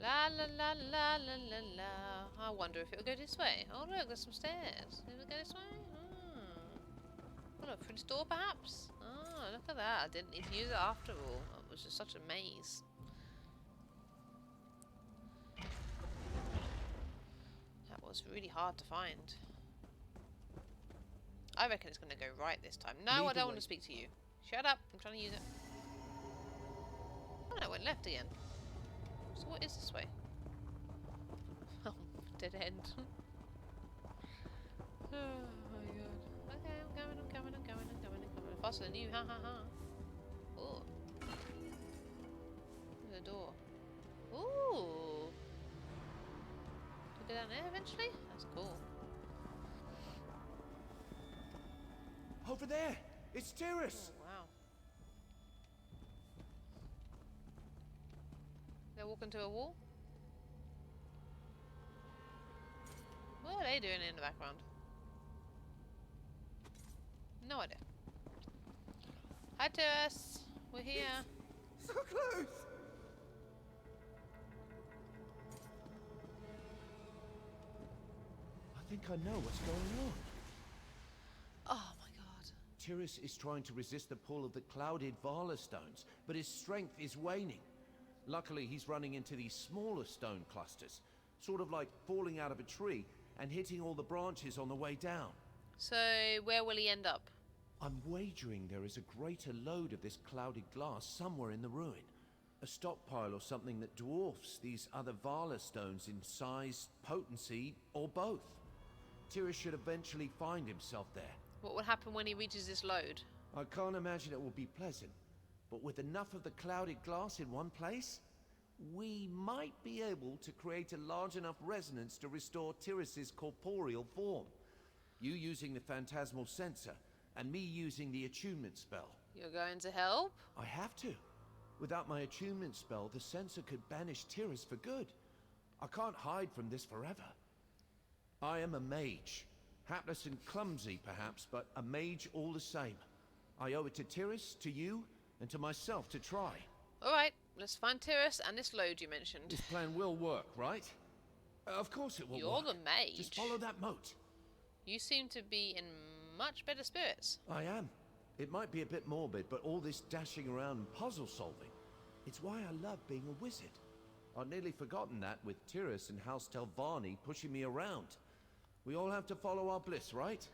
La la la la la la la. I wonder if it'll go this way. Oh look, there's some stairs. Will it go this way? Oh look, through this door perhaps? Oh, look at that. I didn't need to use it after all. It was just such a maze. That was really hard to find. I reckon it's going to go right this time. No, I don't want to speak to you. Shut up. I'm trying to use it. Oh, no, it went left again. So what is this way? Oh, Dead end. Oh my god. Okay, I'm coming. Faster than you, ha ha ha. Oh. There's a door. Ooh. Do we go down there eventually? That's cool. Over there! It's Tyrus! Oh, wow. They're walking to a wall? What are they doing in the background? No idea. Hi to us. We're here. So close! I think I know what's going on. Oh my god. Tyrus is trying to resist the pull of the clouded Vala stones, but his strength is waning. Luckily, he's running into these smaller stone clusters, sort of like falling out of a tree and hitting all the branches on the way down. So, where will he end up? I'm wagering there is a greater load of this clouded glass somewhere in the ruin. A stockpile or something that dwarfs these other Vala stones in size, potency, or both. Tyrus should eventually find himself there. What will happen when he reaches this load? I can't imagine it will be pleasant, but with enough of the clouded glass in one place, we might be able to create a large enough resonance to restore Tyrus's corporeal form. You using the phantasmal sensor, and me using the attunement spell. You're going to help? I have to. Without my attunement spell, the sensor could banish Tyrus for good. I can't hide from this forever. I am a mage. Hapless and clumsy, perhaps, but a mage all the same. I owe it to Tyrus, to you, and to myself to try. Alright, let's find Tyrus and this load you mentioned. This plan will work, right? Of course it will You're work. the mage. Just follow that moat. You seem to be in much better spirits. I am. It might be a bit morbid, but all this dashing around and puzzle solving, it's why I love being a wizard. I'd nearly forgotten that with Tyrus and House Telvanni pushing me around. We all have to follow our bliss, right?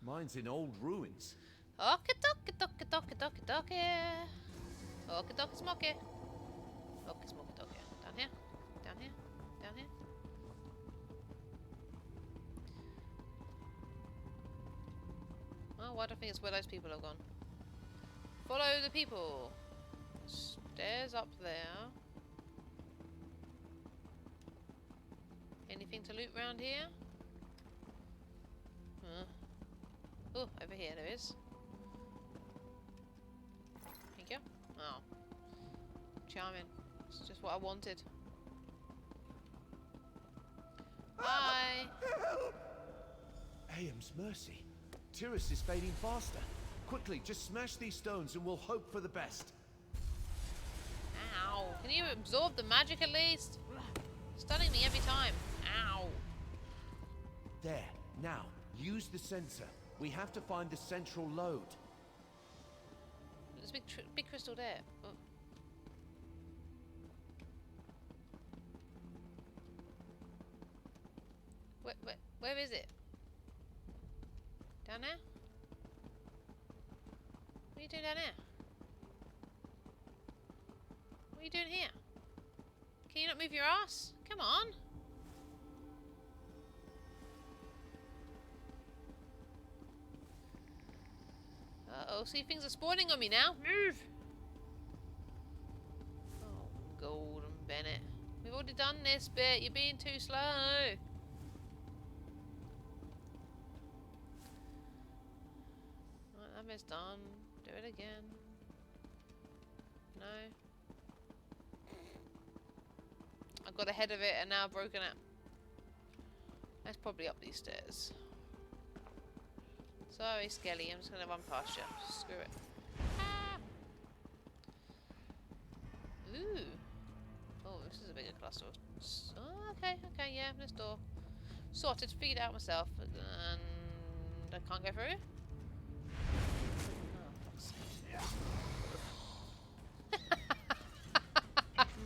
Mine's in old ruins. Okie dokie dokie dokie dokie dokie. Okie dokie smoky. Okie smoky dokie. Down here. Down here. Down here. Oh, why do I think it's where those people have gone? Follow the people. Stairs up there. Anything to loot round here? Oh, over here there is. Thank you. Oh. Charming. It's just what I wanted. Hi! Aeum's mercy. Tyrus is fading faster. Quickly, just smash these stones and we'll hope for the best. Ow. Can you absorb the magic at least? Stunning me every time. Ow. There. Now, use the sensor. We have to find the central load. There's a big crystal there. Oh. Where is it? Down there? What are you doing down there? What are you doing here? Can you not move your ass? Come on. Uh-oh, see, things are spawning on me now. Move! Oh, Golden Bennett. We've already done this bit. You're being too slow. Right, that bit's done. Do it again. No. I got ahead of it and now I've broken it. That's probably up these stairs. Sorry, Skelly, I'm just gonna run past you. Screw it. Ah! Ooh. Oh, this is a bigger cluster. Oh, okay, yeah, this door. Sorted, figured it out myself. And I can't go through? Oh, fuck's sake.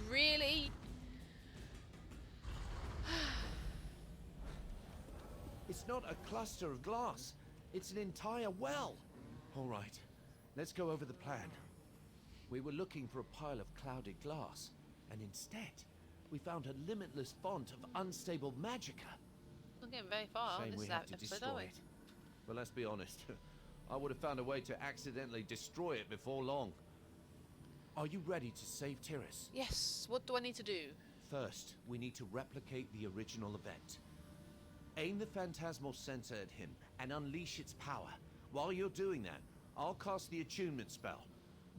Really? It's not a cluster of glass. It's an entire well. All right, let's go over the plan. We were looking for a pile of clouded glass, and instead, We found a limitless font of unstable magicka. Not getting very far. Shame This we is have that to episode, destroy aren't we? it. But let's be honest, I would have found a way to accidentally destroy it before long. Are you ready to save Tyrus? Yes. What do I need to do? First, we need to replicate the original event. Aim the phantasmal sensor at him and unleash its power. While you're doing that, I'll cast the attunement spell.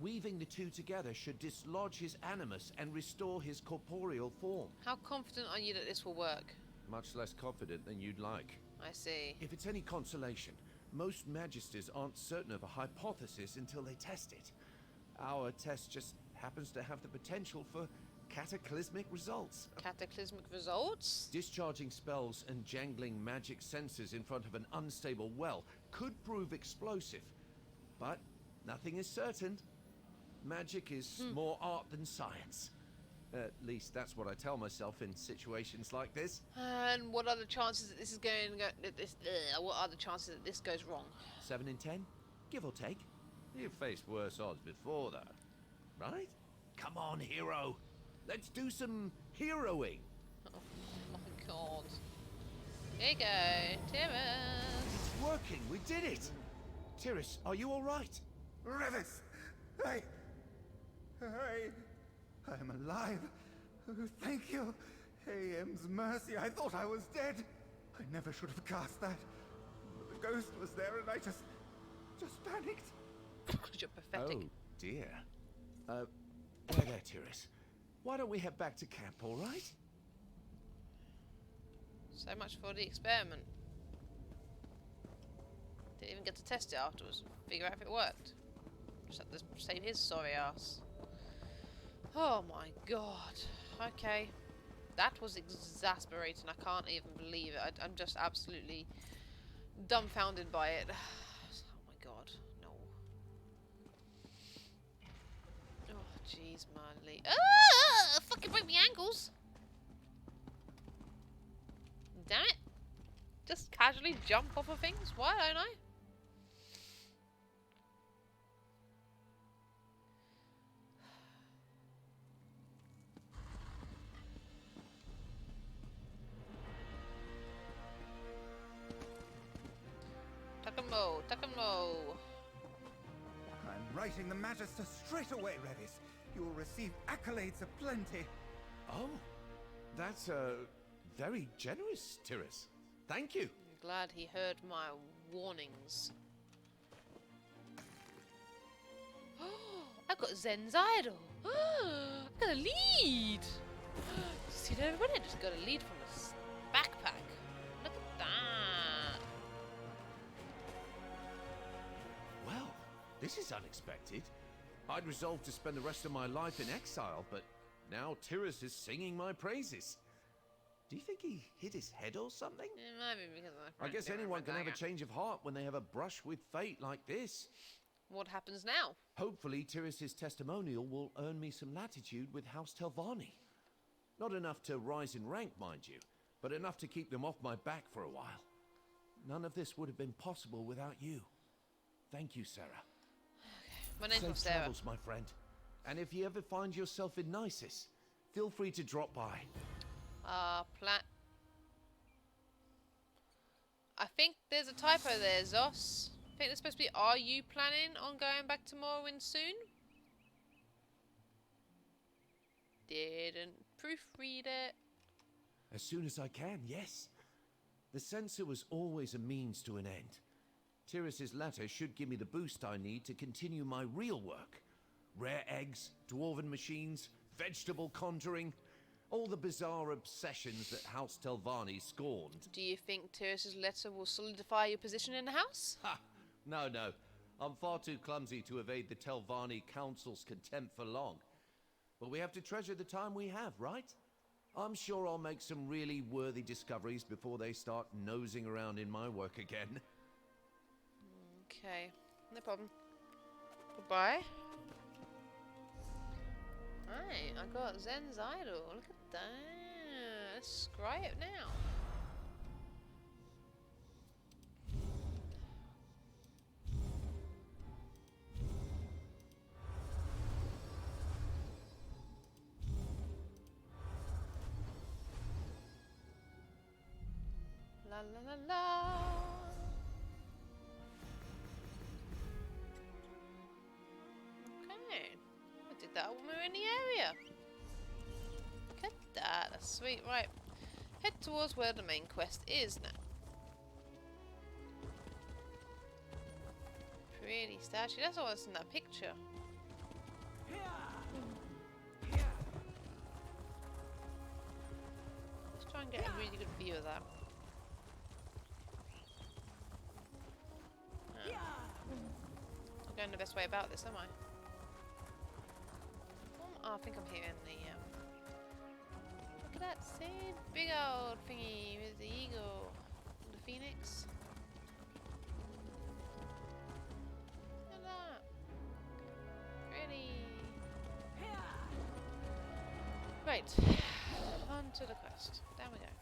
Weaving the two together should dislodge his animus and restore his corporeal form. How confident are you that this will work? Much less confident than you'd like. I see. If it's any consolation, most magisters aren't certain of a hypothesis until they test it. Our test just happens to have the potential for cataclysmic results. Cataclysmic results? Discharging spells and jangling magic sensors in front of an unstable well could prove explosive. But nothing is certain. Magic is more art than science. At least that's what I tell myself in situations like this. And what are the chances that this is going to go... what are the chances that this goes wrong? 7 in 10, give or take. You've faced worse odds before, though. Right? Come on, hero. Let's do some heroing. Oh my god. Here you go, Tyrus. It's working. We did it. Tyrus, are you all right? Revis! I am alive. Oh, thank you. AM's mercy. I thought I was dead. I never should have cast that. The ghost was there and I just panicked. You're pathetic. Oh, dear. There, Tyrus. Why don't we head back to camp, all right? So much for the experiment. Didn't even get to test it afterwards. Figure out if it worked. Just had to save his sorry ass. Oh my god. Okay. That was exasperating. I can't even believe it. I'm just absolutely dumbfounded by it. Oh my god. No. Oh jeez, Marley. Ah! Fucking break my ankles. Damn it. Just casually jump off of things? Why don't I? Tuck and roll. I'm writing the Magister straight away, Revis. You will receive accolades aplenty. Oh, that's, very generous, Tyrus. Thank you. I'm glad he heard my warnings. I've got Zen's idol. I've got a lead. See that, everybody? I just got a lead from this backpack. Look at that. Well, this is unexpected. I'd resolved to spend the rest of my life in exile, but now Tyrus is singing my praises. Do you think he hit his head or something? It might be because I guess anyone can have a change of heart when they have a brush with fate like this. What happens now? Hopefully, Tyrus's testimonial will earn me some latitude with House Telvanni. Not enough to rise in rank, mind you, but enough to keep them off my back for a while. None of this would have been possible without you. Thank you, Sarah. My name's not Safe Sarah. travels, my friend. And if you ever find yourself in Nisus, feel free to drop by. I think there's a typo there, Zos. I think it's supposed to be, are you planning on going back to Morrowind soon? Didn't proofread it. As soon as I can, yes. The sensor was always a means to an end. Tyrus's letter should give me the boost I need to continue my real work. Rare eggs, dwarven machines, vegetable conjuring, all the bizarre obsessions that House Telvanni scorned. Do you think Tyrus's letter will solidify your position in the house? Ha! No, no. I'm far too clumsy to evade the Telvanni Council's contempt for long. But we have to treasure the time we have, right? I'm sure I'll make some really worthy discoveries before they start nosing around in my work again. Okay, no problem. Goodbye. Right, I got Zen's idol. Look at that. Let's scry it now. la la la la. Okay. I did that when we were in the area. Look at that. That's sweet. Right. Head towards where the main quest is now. Pretty statue. That's all that's in that picture. Let's try and get a really good view of that. I'm going the best way about this, am I? Oh, I think I'm here in the look at that same big old thingy with the eagle and the phoenix. Look at that. Pretty. Right. On to the quest. There we go.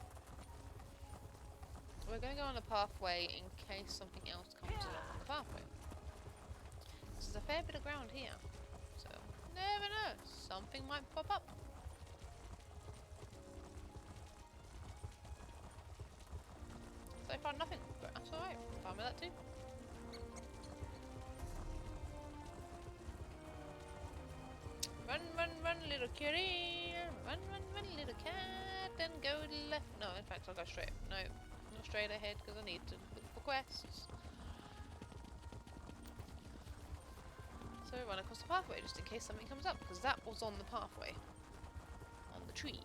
We're going to go on a pathway in case something else comes along on the pathway. This is a fair bit of ground here, so never know. Something might pop up. So far nothing, but that's alright. Fine with that too. Run, run, run, little kitty. Run, run, run, little cat. Then go left. No, in fact, I'll go straight. No, not straight ahead because I need to look for quests. So we run across the pathway just in case something comes up, because that was on the pathway. On the tree.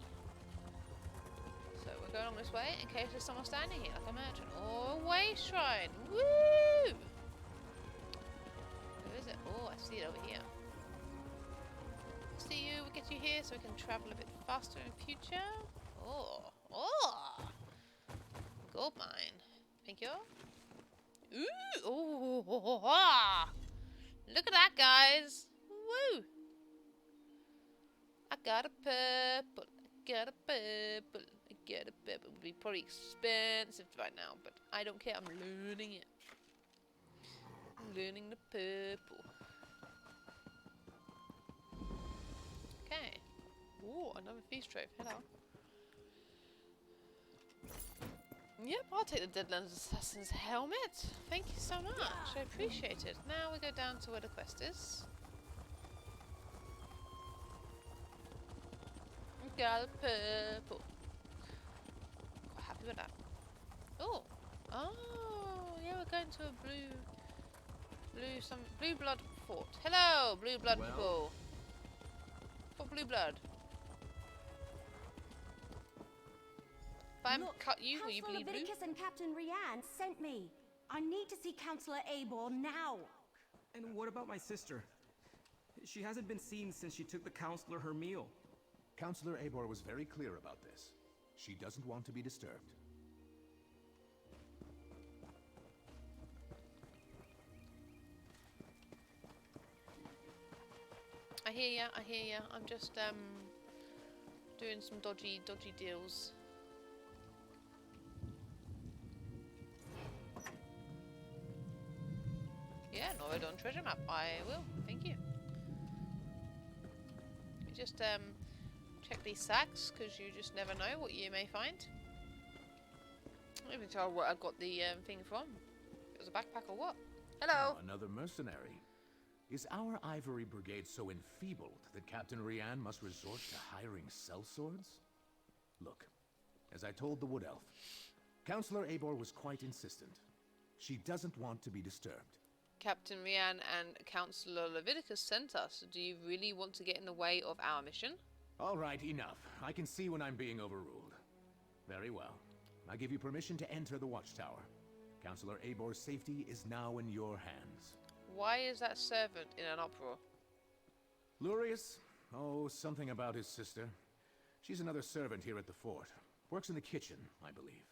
So we're going on this way in case there's someone standing here, like a merchant. Or a way shrine! Woo! Who is it? Oh, I see it over here. See you, we'll get you here so we can travel a bit faster in future. Oh, oh! Gold mine. Thank you. Ooh! Oh, oh, oh, oh. Look at that, guys! Woo! I got a purple. I got a purple. I got a purple. It would be probably expensive right now, but I don't care. I'm learning it. I'm learning the purple. Okay. Ooh, another feast trove. Hello. Yep, I'll take the Deadlands Assassin's helmet. Thank you so much. I appreciate it. Now we go down to where the quest is. Got a purple. Quite happy with that. Oh. Oh, yeah, we're going to a blue blood fort. Hello, blue blood people. For blue blood. If I cut you, will you bleed blue? Leviticus and Captain Rianne sent me. I need to see Counselor Abor now. And what about my sister? She hasn't been seen since she took the counselor her meal. Counselor Abor was very clear about this. She doesn't want to be disturbed. I hear ya, I hear ya. I'm just doing some dodgy deals. Yeah, Norodon treasure map. I will. Thank you. You just check these sacks because you just never know what you may find. I don't even tell where I got the thing from. It was a backpack or what? Hello. Oh, another mercenary. Is our Ivory Brigade so enfeebled that Captain Rianne must resort to hiring sellswords? Look, as I told the Wood Elf, Counselor Abor was quite insistent. She doesn't want to be disturbed. Captain Rianne and Councillor Leviticus sent us. Do you really want to get in the way of our mission? All right, enough. I can see when I'm being overruled. Very well. I give you permission to enter the watchtower. Counselor Abor's safety is now in your hands. Why is that servant in an uproar? Lurius? Oh, something about his sister. She's another servant here at the fort. Works in the kitchen, I believe.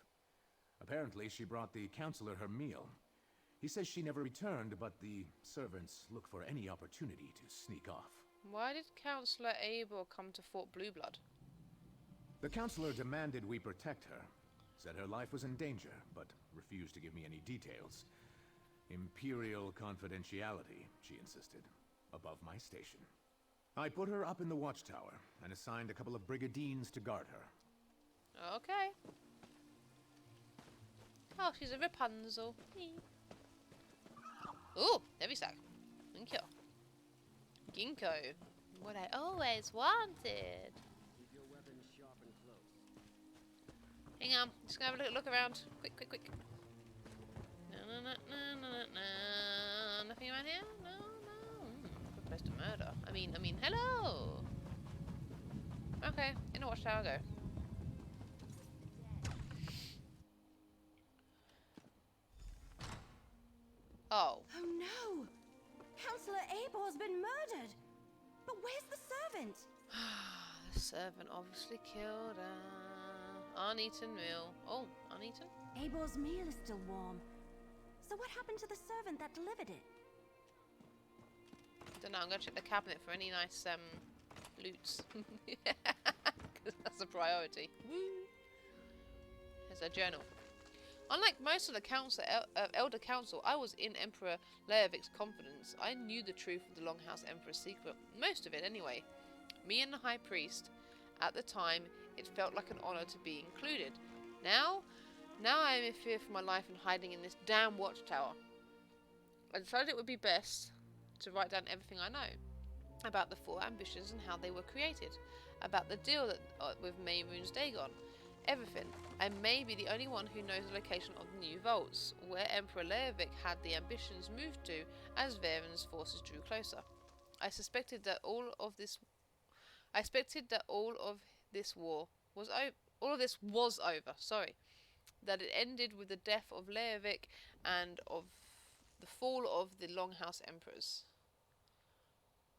Apparently, she brought the counselor her meal. He says she never returned, but the servants look for any opportunity to sneak off. Why did Councillor Abor come to Fort Blueblood? The counselor demanded we protect her. Said her life was in danger, but refused to give me any details. Imperial confidentiality, she insisted, above my station. I put her up in the watchtower and assigned a couple of brigadines to guard her. Okay. Oh, she's a Rapunzel. Ooh, heavy stack. Thank you. Ginkgo. What I always wanted. Keep your weapons sharp and close. Hang on, just gonna have a look around. Quick, quick, quick. No, no, no, no, no, no, no. Nothing around here? No, no. Good place to murder. I mean, hello. Okay, in a watchtower, go. Oh. Oh no! Counselor Abor's been murdered! But where's the servant? The servant obviously killed uneaten meal. Oh, uneaten? Abor's meal is still warm. So what happened to the servant that delivered it? Don't know, I'm gonna check the cabinet for any nice loots. Because that's a priority. Woo! Here's a journal. Unlike most of the Elder Council, I was in Emperor Leovik's confidence. I knew the truth of the Longhouse Emperor's secret. Most of it, anyway. Me and the High Priest. At the time, it felt like an honor to be included. Now I am in fear for my life and hiding in this damn watchtower. I decided it would be best to write down everything I know. About the 4 ambitions and how they were created. About the deal that, with Maymoon's Dagon. Everything. I may be the only one who knows the location of the new vaults, where Emperor Leovik had the ambitions moved to as Varen's forces drew closer. I expected that all of this was over. Sorry, that it ended with the death of Leovik and of the fall of the Longhouse Emperors.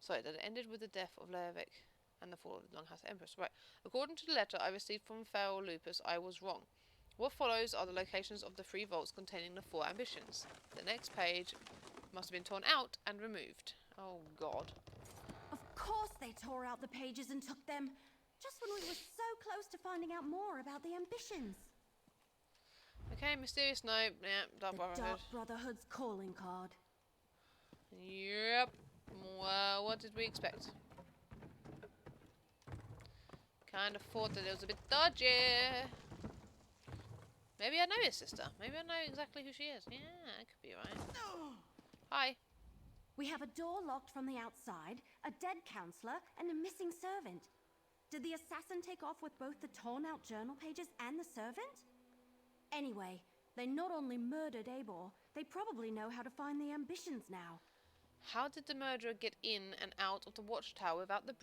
Sorry, that it ended with the death of Leovik and the fall of the Longhouse Empress. Right. According to the letter I received from Feral Lupus, I was wrong. What follows are the locations of the 3 vaults containing the 4 ambitions. The next page must have been torn out and removed. Oh, God. Of course they tore out the pages and took them. Just when we were so close to finding out more about the ambitions. Okay, mysterious note. Yeah, Dark The Brotherhood. Dark Brotherhood's calling card. Yep. Well, what did we expect? Kind of thought that it was a bit dodgy. Maybe I know his sister. Maybe I know exactly who she is. Yeah, that could be right. Hi. We have a door locked from the outside, a dead counselor, and a missing servant. Did the assassin take off with both the torn out journal pages and the servant? Anyway, they not only murdered Abor, they probably know how to find the ambitions now. How did the murderer get in and out of the watchtower without the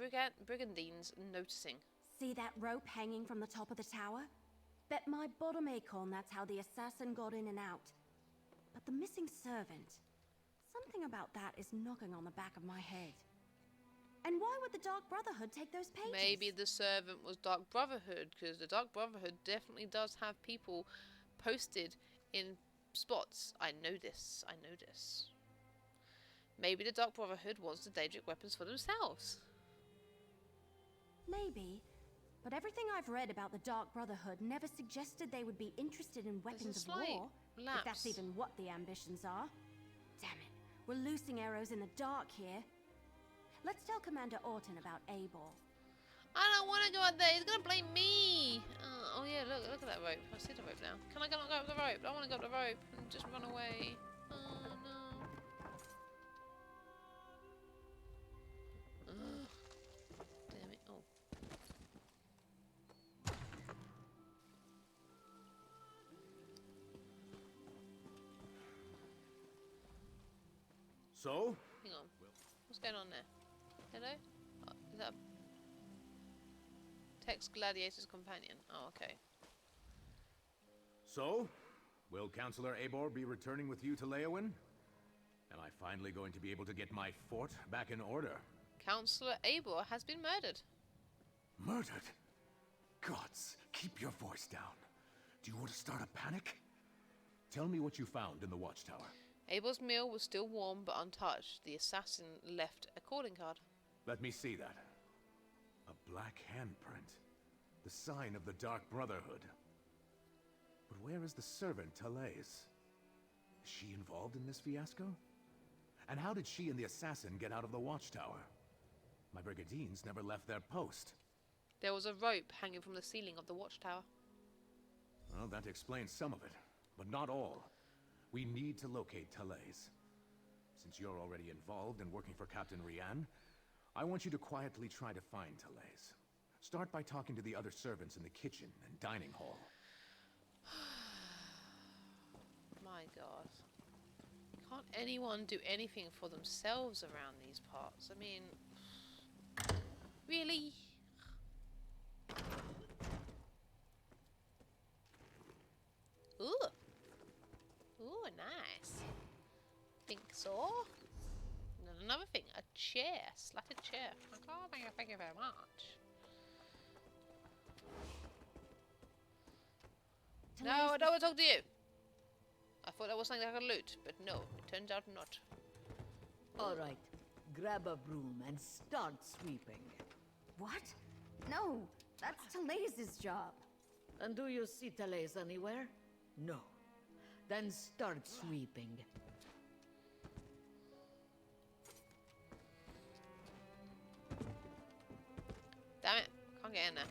brigandines noticing? See that rope hanging from the top of the tower? Bet my bottom acorn that's how the assassin got in and out. But the missing servant... something about that is knocking on the back of my head. And why would the Dark Brotherhood take those pages? Maybe the servant was Dark Brotherhood, because the Dark Brotherhood definitely does have people posted in spots. I know this. Maybe the Dark Brotherhood wants the Daedric weapons for themselves. Maybe. But everything I've read about the Dark Brotherhood never suggested they would be interested in weapons of war. If that's even what the ambitions are. Damn it. We're loosing arrows in the dark here. Let's tell Commander Orton about Abor. I don't want to go out there. He's going to blame me. Oh yeah, look at that rope. I see the rope now. Can I go up the rope? I want to go up the rope and just run away. Oh no. Ugh. Damn it. Oh. So? Hang on. What's going on there? Hello? Oh, is that a text gladiator's companion? Oh, okay. So? Will Counselor Abor be returning with you to Leowin? Am I finally going to be able to get my fort back in order? Counselor Abor has been murdered. Murdered? Gods, keep your voice down. Do you want to start a panic? Tell me what you found in the watchtower. Abor's meal was still warm but untouched. The assassin left a calling card. Let me see that. A black handprint. The sign of the Dark Brotherhood. But where is the servant, Talais? Is she involved in this fiasco? And how did she and the assassin get out of the watchtower? My brigandines never left their post. There was a rope hanging from the ceiling of the watchtower. Well, that explains some of it. but not all. We need to locate Talais. Since you're already involved and working for Captain Rian, I want you to quietly try to find Talais. Start by talking to the other servants in the kitchen and dining hall. My god. Can't anyone do anything for themselves around these parts? I mean, really? Ooh. Ooh, nice. Think so. And another thing, a chair. Slatted chair. Oh, thank you very much. No, I don't want to talk to you. I thought that was something I could loot, but no, it turns out not. Alright, grab a broom and start sweeping. What? No, that's Talais' job. And do you see Talais anywhere? No. Then start sweeping. Damn it, can't get in there.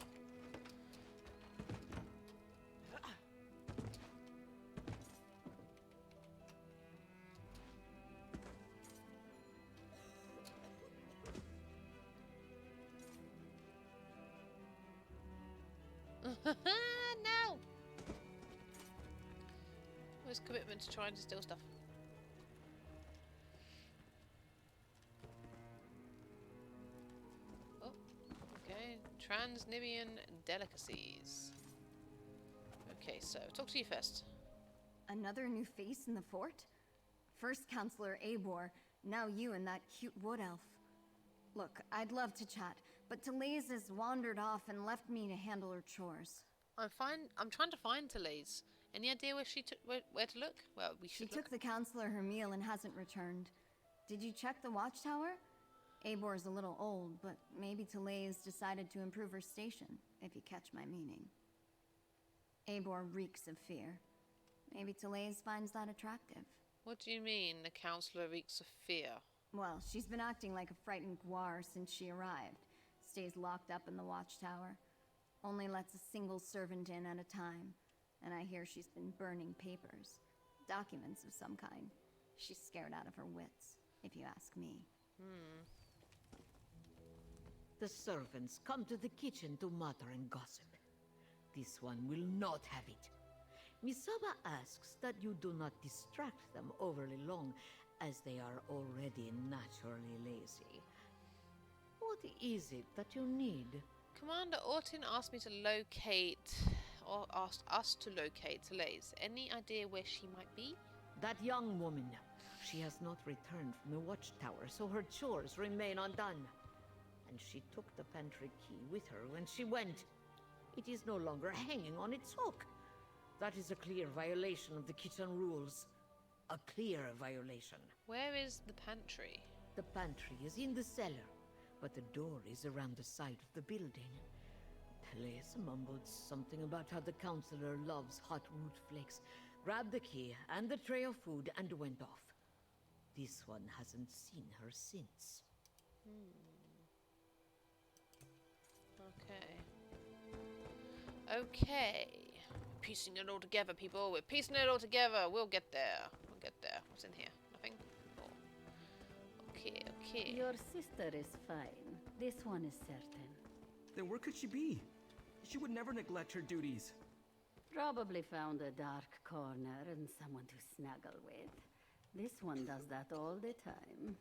No! Where's commitment to trying to steal stuff? Oh, okay. Transnibian delicacies. Okay, so talk to you first. Another new face in the fort? First Counselor Eivor, now you and that cute wood elf. Look, I'd love to chat, but Talais has wandered off and left me to handle her chores. I'm fine. I'm trying to find Talais. Any idea where she took where to look? Well, we should. She took the counselor her meal and hasn't returned. Did you check the watchtower? Eivor's a little old, but maybe Talais decided to improve her station, if you catch my meaning. Eivor reeks of fear. Maybe Talais finds that attractive. What do you mean, the counselor reeks of fear? Well, she's been acting like a frightened guar since she arrived. Stays locked up in the watchtower. Only lets a single servant in at a time. And I hear she's been burning papers. Documents of some kind. She's scared out of her wits, if you ask me. The servants come to the kitchen to mutter and gossip. This one will not have it. Misaba asks that you do not distract them overly long, as they are already naturally lazy. What is it that you need? Commander Ortin asked me to locate, or asked us to locate Talais. Any idea where she might be? That young woman. She has not returned from the watchtower, so her chores remain undone. And she took the pantry key with her when she went. It is no longer hanging on its hook. That is a clear violation of the kitchen rules. A clear violation. Where is the pantry? The pantry is in the cellar, but the door is around the side of the building. Talais mumbled something about how the counselor loves hot root flakes, grabbed the key and the tray of food and went off. This one hasn't seen her since. Okay. Okay. Piecing it all together, people. We're piecing it all together. We'll get there. We'll get there. What's in here? Nothing? Oh. Okay, okay. Your sister is fine. This one is certain. Then where could she be? She would never neglect her duties. Probably found a dark corner and someone to snuggle with. This one does that all the time.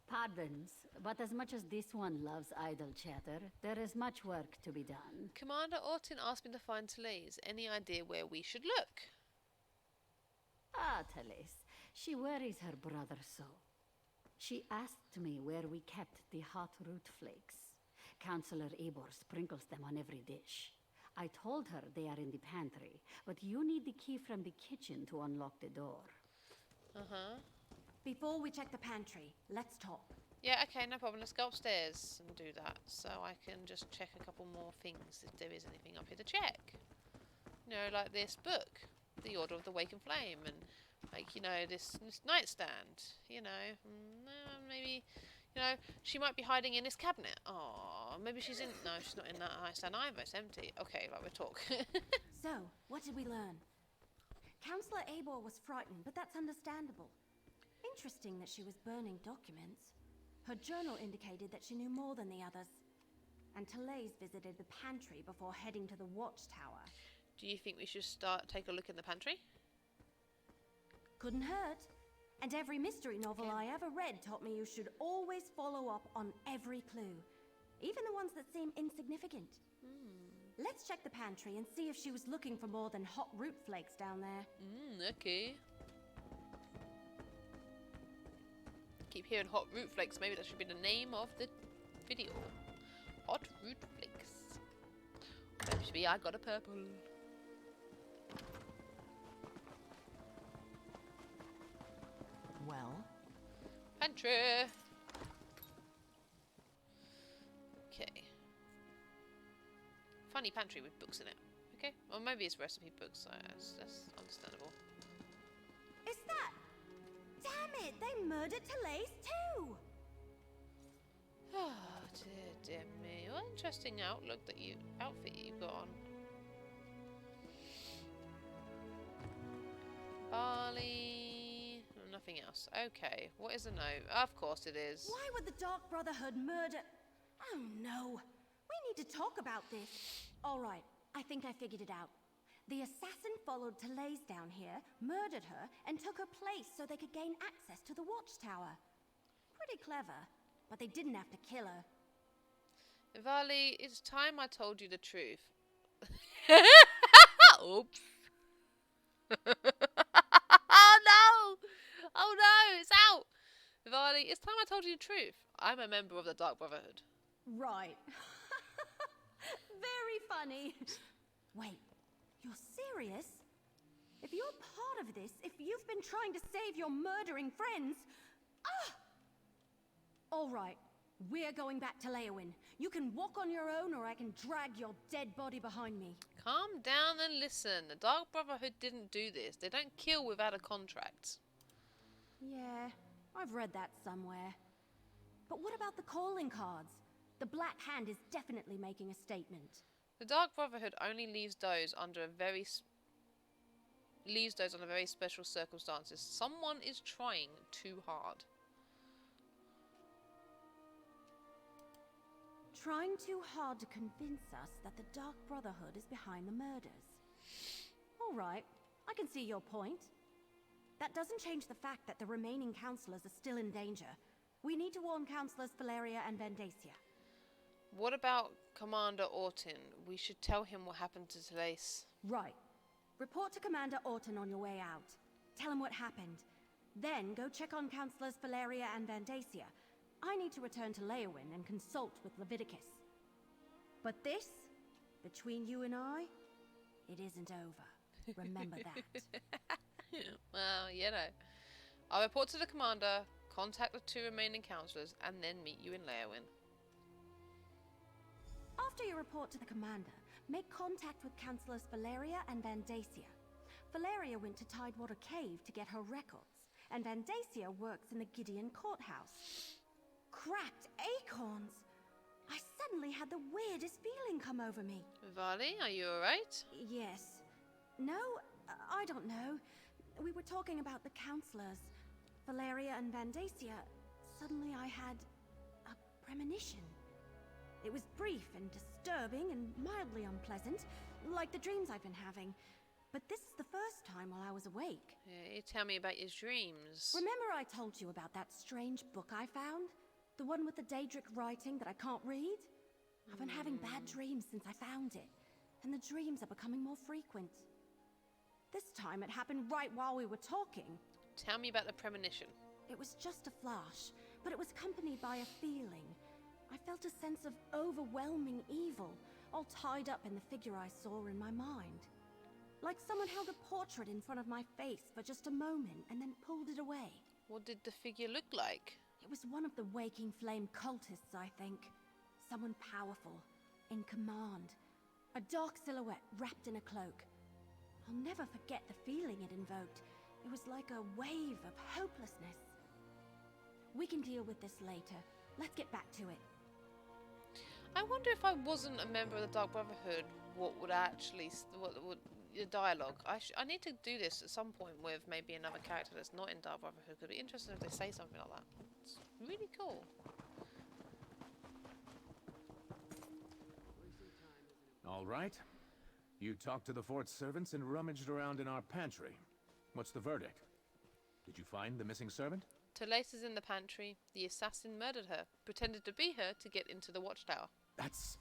Pardons, but as much as this one loves idle chatter, there is much work to be done. Commander Ortin asked me to find Talais. Any idea where we should look? Ah, Talais. She worries her brother so. She asked me where we kept the hot root flakes. Counselor Eivor sprinkles them on every dish. I told her they are in the pantry, but you need the key from the kitchen to unlock the door. Uh-huh. Before we check the pantry, let's talk. Yeah, okay, no problem. Let's go upstairs and do that, so I can just check a couple more things if there is anything up here to check. You know, like this book, The Order of the Wakened Flame, and like, you know, this nightstand, you know, maybe, You know, she might be hiding in his cabinet. Oh, maybe she's in... No, she's not in that icestand either. It's empty. Okay, right, we'll talk. So, what did we learn? Counselor Abor was frightened, but that's understandable. Interesting that she was burning documents. Her journal indicated that she knew more than the others. And Therese visited the pantry before heading to the watchtower. Do you think we should take a look in the pantry? Couldn't hurt. And every mystery novel I ever read taught me you should always follow up on every clue. Even the ones that seem insignificant. Let's check the pantry and see if she was looking for more than hot root flakes down there. Okay. Keep hearing hot root flakes. Maybe that should be the name of the video. Hot root flakes. Maybe I got a purple. Well? Pantry. Okay. Funny pantry with books in it. Okay. Or maybe it's recipe books. So that's understandable. Is that... Damn it! They murdered Therese too! Oh dear me. What interesting outfit you've got on. Barley. Nothing else. Okay. What is a note? Of course it is. Why would the Dark Brotherhood murder... Oh no. We need to talk about this. Alright, I think I figured it out. The assassin followed Therese down here, murdered her, and took her place so they could gain access to the watchtower. Pretty clever, but they didn't have to kill her. Vali, it's time I told you the truth. Oops. Oh no! Oh no, it's out! Vali, it's time I told you the truth. I'm a member of the Dark Brotherhood. Right. Very funny. Wait, you're serious? If you're part of this, if you've been trying to save your murdering friends... Ah! All right, we're going back to Leowin. You can walk on your own or I can drag your dead body behind me. Calm down and listen. The Dark Brotherhood didn't do this. They don't kill without a contract. Yeah, I've read that somewhere. But what about the calling cards? The Black Hand is definitely making a statement. The Dark Brotherhood only leaves those under very special circumstances. Someone is trying too hard. Trying too hard to convince us that the Dark Brotherhood is behind the murders. All right, I can see your point. That doesn't change the fact that the remaining counselors are still in danger. We need to warn Counselors Valeria and Vandacia. What about Commander Orton? We should tell him what happened to Therese. Right. Report to Commander Orton on your way out. Tell him what happened. Then go check on Counselors Valeria and Vandacia. I need to return to Leowin and consult with Leviticus. But this, between you and I, it isn't over. Remember that. Well, you know. I'll report to the commander, contact the 2 remaining counselors, and then meet you in Leowin. After you report to the commander, make contact with Counselors Valeria and Vandacia. Valeria went to Tidewater Cave to get her records, and Vandacia works in the Gideon Courthouse. Cracked acorns! I suddenly had the weirdest feeling come over me. Vali, are you alright? Yes. No, I don't know. We were talking about the counselors. Valeria and Vandacia. Suddenly I had a premonition. It was brief and disturbing and mildly unpleasant, like the dreams I've been having. But this is the first time while I was awake. Yeah, you tell me about your dreams. Remember I told you about that strange book I found? The one with the Daedric writing that I can't read? I've been having bad dreams since I found it, and the dreams are becoming more frequent. This time it happened right while we were talking. Tell me about the premonition. It was just a flash, but it was accompanied by a feeling. I felt a sense of overwhelming evil, all tied up in the figure I saw in my mind. Like someone held a portrait in front of my face for just a moment and then pulled it away. What did the figure look like? It was one of the Waking Flame cultists, I think. Someone powerful, in command. A dark silhouette wrapped in a cloak. I'll never forget the feeling it invoked. It was like a wave of hopelessness. We can deal with this later. Let's get back to it. I wonder if I wasn't a member of the Dark Brotherhood, what would actually, what would the dialogue? I need to do this at some point with maybe another character that's not in Dark Brotherhood. It'd be interesting if they say something like that. It's really cool. All right. You talked to the fort's servants and rummaged around in our pantry. What's the verdict? Did you find the missing servant? Talais is in the pantry. The assassin murdered her, pretended to be her to get into the watchtower. That's...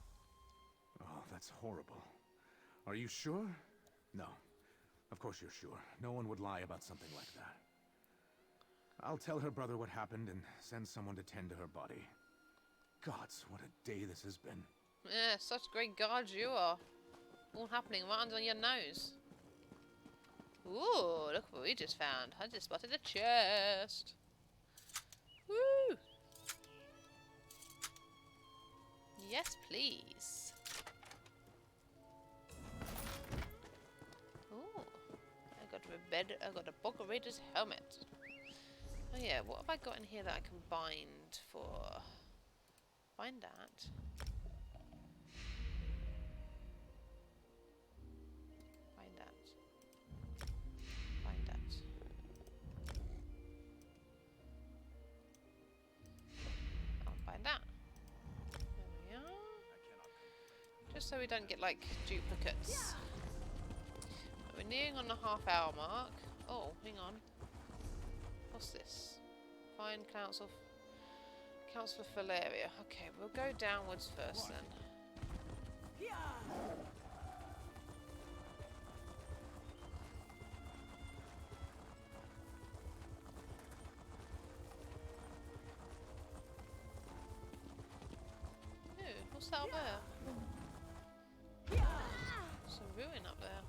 Oh, that's horrible. Are you sure? No. Of course you're sure. No one would lie about something like that. I'll tell her brother what happened and send someone to tend to her body. Gods, what a day this has been. Yeah, such great guards you are. All happening right under your nose. Ooh, look what we just found. I just spotted a chest. Woo! Yes, please. Ooh, I got a Boca Raider's helmet. Oh yeah, what have I got in here that I can bind for? Bind that. Bind that. Bind that. I'll bind that. There we are. Just so we don't get like duplicates. We're nearing on the half-hour mark. Oh, hang on. What's this? Find Council Valeria. Okay, we'll go downwards first then. Ooh, what's that up there? Some ruin up there.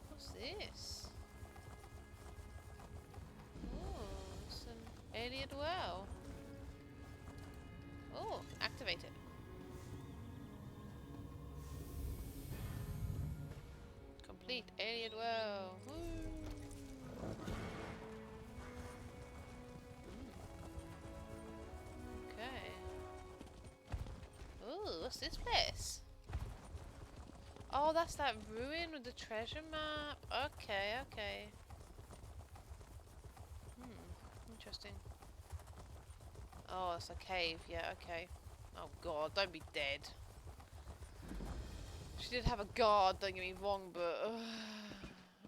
What's this? Oh, it's an alien well. Oh, activate it. Complete alien well. Woo. Okay. Ooh, what's this place? Oh, that's that ruin with the treasure map. Okay, okay. Interesting. Oh, it's a cave. Yeah, okay. Oh god, don't be dead. She did have a guard, don't get me wrong, but...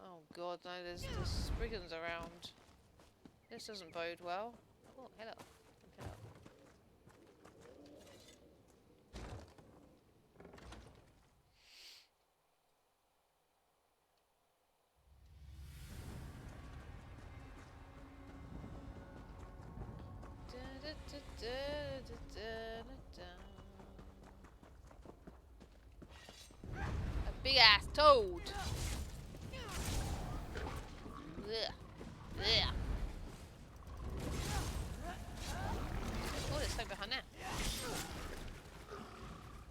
oh god, no, there's brigands around. This doesn't bode well. Oh, hello. Hello. A big ass toad. Ugh. Ugh. Oh, there's something behind there.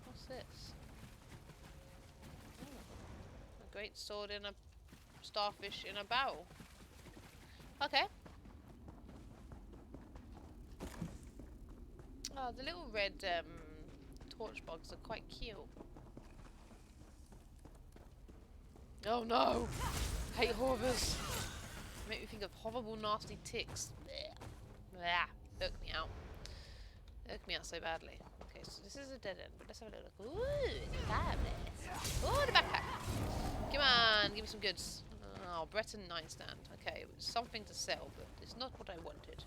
What's this? Oh, a great sword in a starfish in a barrel. Okay. Oh, the little red torch bugs are quite cute. Oh no! Hate horrors. Make me think of horrible, nasty ticks. Blech. Irk me out. Irk me out so badly. Okay, so this is a dead end, but let's have a look. Ooh, it's fabulous. Oh, the backpack. Come on, give me some goods. Oh, Breton nightstand. Okay, it was something to sell, but it's not what I wanted.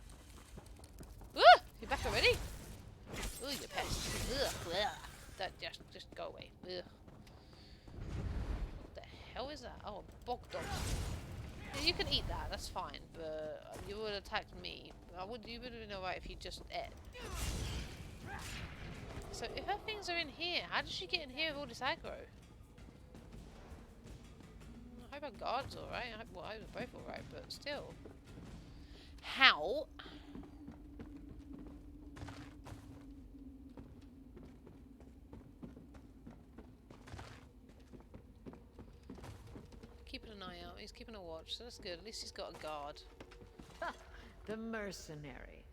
Ooh, you're back already? Ooh, you pest. Ugh, ugh. That just go away. Ugh. What the hell is that? Oh, a bog dog. Yeah, you can eat that, that's fine, but you would have attacked me. You would have been alright if you just ate. So if her things are in here, how did she get in here with all this aggro? I hope our guard's alright. Well, I hope we're both alright, but still. How? Keeping an eye out. He's keeping a watch, so that's good. At least he's got a guard. The mercenary.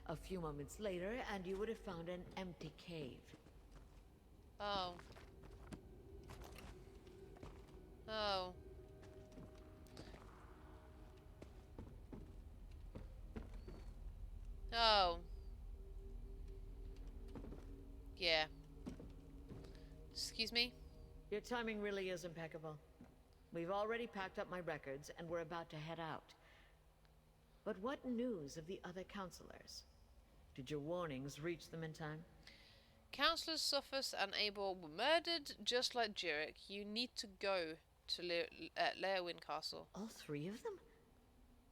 A few moments later, and you would have found an empty cave. Oh. Oh. Oh. Yeah. Excuse me? Your timing really is impeccable. We've already packed up my records, and we're about to head out. But what news of the other counselors? Did your warnings reach them in time? Councillors Sophus and Abel were murdered just like Jurek. You need to go to Leowin Castle. All three of them?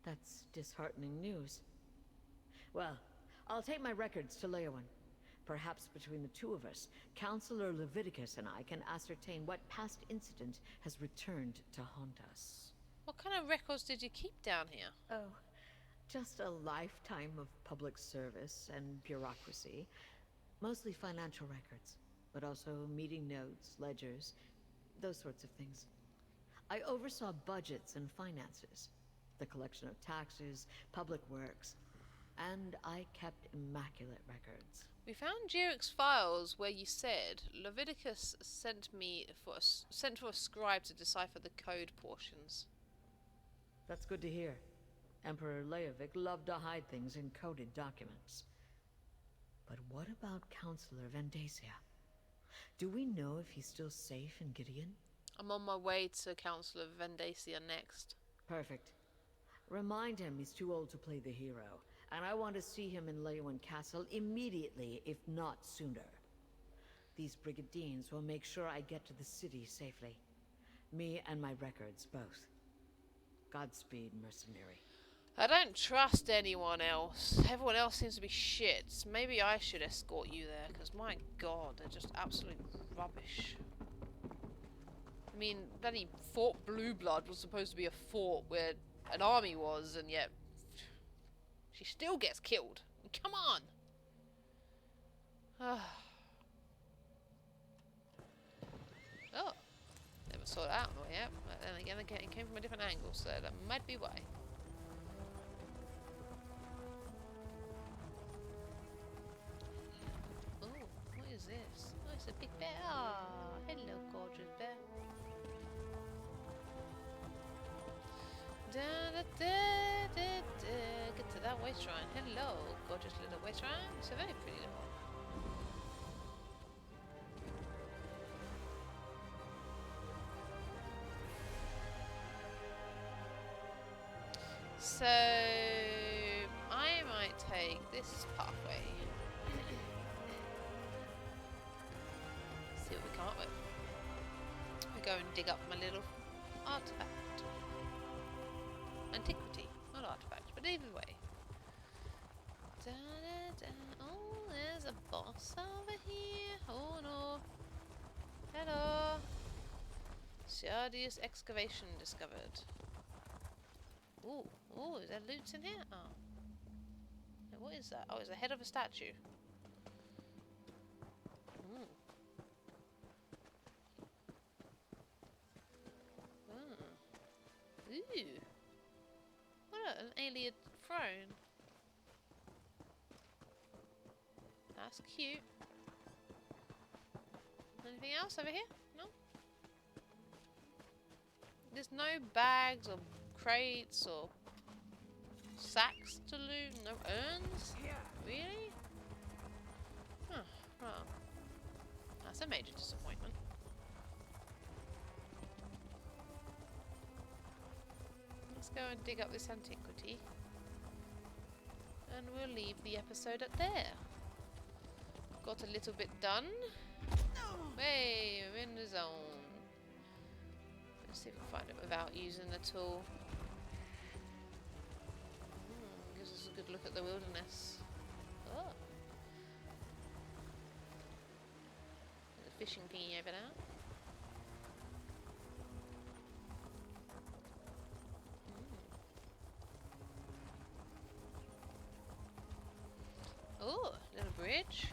That's disheartening news. Well, I'll take my records to Leowin. Perhaps between the two of us, Counselor Leviticus and I can ascertain what past incident has returned to haunt us. What kind of records did you keep down here? Oh, just a lifetime of public service and bureaucracy. Mostly financial records, but also meeting notes, ledgers, those sorts of things. I oversaw budgets and finances, the collection of taxes, public works, and I kept immaculate records. We found Jurek's files where you said Leviticus sent for a scribe to decipher the code portions. That's good to hear. Emperor Leovic loved to hide things in coded documents. But what about Counselor Vendacia? Do we know if he's still safe in Gideon? I'm on my way to Counselor Vendacia next. Perfect. Remind him he's too old to play the hero, and I want to see him in Leowin Castle immediately, if not sooner. These Brigadines will make sure I get to the city safely. Me and my records, both. Godspeed, mercenary. I don't trust anyone else. Everyone else seems to be shit. Maybe I should escort you there, because my god, they're just absolute rubbish. I mean, bloody Fort Blue Blood was supposed to be a fort where an army was, and yet she still gets killed. Come on! Oh, never saw that one yet. But then again, it came from a different angle, so that might be why. Oh, what is this? Oh, it's a big bear. Ah, hello, gorgeous bear. Da, da, da, da, da. Get to that waste shrine. Hello, gorgeous little waste shrine. It's a very pretty little one. So I might take this pathway. See what we come up with. We go and dig up my little artifact. Antiquity, not artifact, but either way. Da, da, da. Oh, there's a boss over here. Oh no. Hello. Sardius excavation discovered. Ooh, ooh, is there loot in here? Oh. Now, what is that? Oh, it's the head of a statue. Ooh. Ooh. What an alien throne. That's cute. Anything else over here? No? There's no bags or crates or sacks to loot? No urns? Really? Huh, well. That's a major disappointment. Let's go and dig up this antiquity. And we'll leave the episode at there. Got a little bit done. Hey, we're in the zone. Let's see if we can find it without using the tool. Gives us a good look at the wilderness. Oh. There's a fishing thingy over there. Oh, little bridge.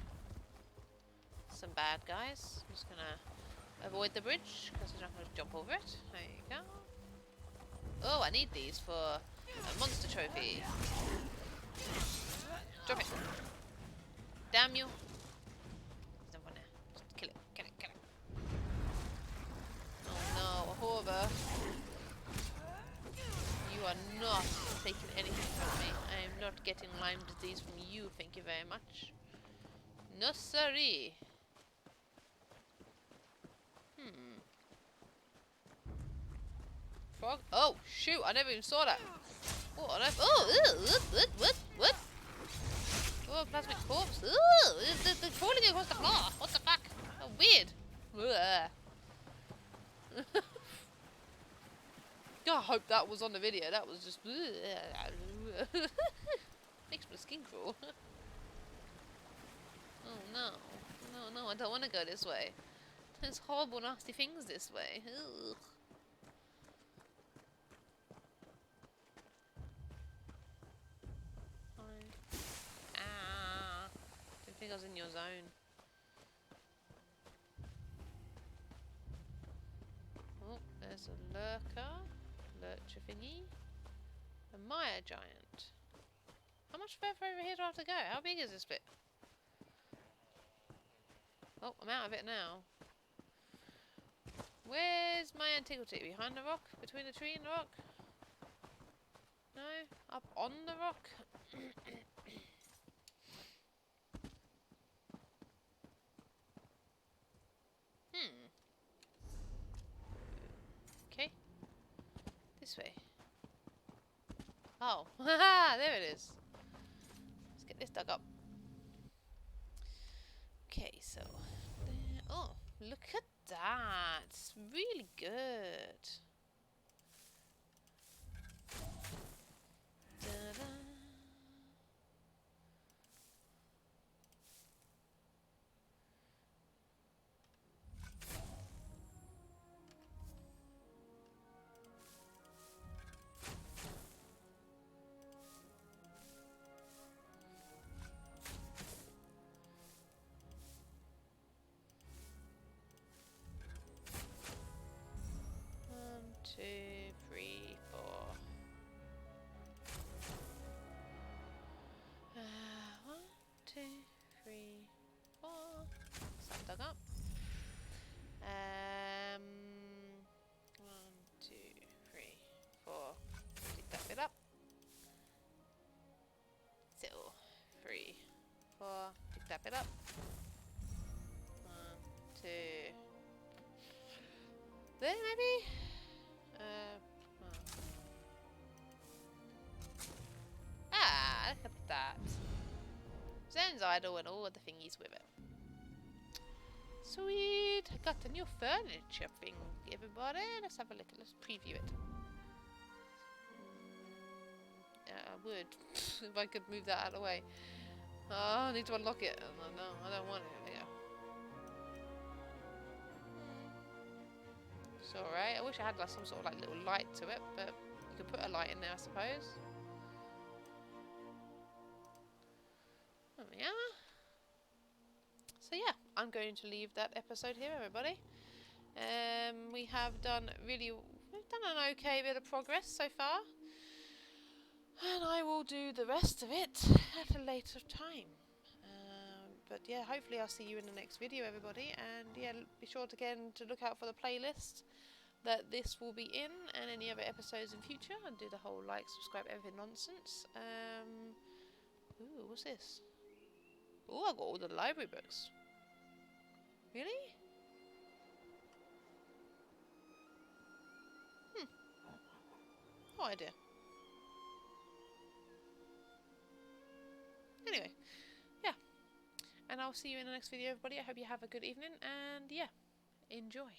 Some bad guys. I'm just gonna avoid the bridge because I'm not gonna jump over it. There you go. Oh, I need these for a monster trophy. Drop it. Damn you. There's no one there. Just kill it. Kill it. Kill it. Oh no, a Horber. You are not taking anything from me. I am not getting Lyme disease from you, thank you very much. No siree. Frog? Oh, shoot, I never even saw that. Oh, what? Oh, plasmic corpse. They're falling across the floor. What the fuck? Oh, weird. I hope that was on the video. That was just... Makes my skin crawl. Oh, no. No, I don't want to go this way. There's horrible, nasty things this way. Ugh. Didn't think I was in your zone. Oh, there's a lurcher thingy, a Maya giant. How much further over here do I have to go? How big is this bit? Oh, I'm out of it now. Where's my antiquity? Behind the rock? Between the tree and the rock? No? Up on the rock? Okay. This way. Oh. Haha! There it is. Let's get this dug up. Okay, so... Oh, look at that. It's really good. Da-da. One, two, three, four. 1, 2, 3, 4. Some dug up. 1, 2, 3, 4. Dig that bit up. So 3, 4. Dig that bit up. 1, 2. There maybe. Look at that. Zen's idol and all of the thingies with it. Sweet! I got the new furniture thing, everybody. Let's have a look. Let's preview it. I would. If I could move that out of the way. Oh, I need to unlock it. Oh, no, I don't want it. Yeah. It's alright. I wish I had like some sort of like little light to it, but you could put a light in there, I suppose. There we are. So yeah, I'm going to leave that episode here, everybody. We've done an okay bit of progress so far, and I will do the rest of it at a later time. But yeah, hopefully I'll see you in the next video, everybody, and yeah, be sure to look out for the playlist that this will be in, and any other episodes in future. I'll do the whole like, subscribe, everything nonsense. Ooh, what's this? Ooh, I got all the library books. Really? No idea. Anyway, yeah. And I'll see you in the next video, everybody. I hope you have a good evening, and yeah, enjoy.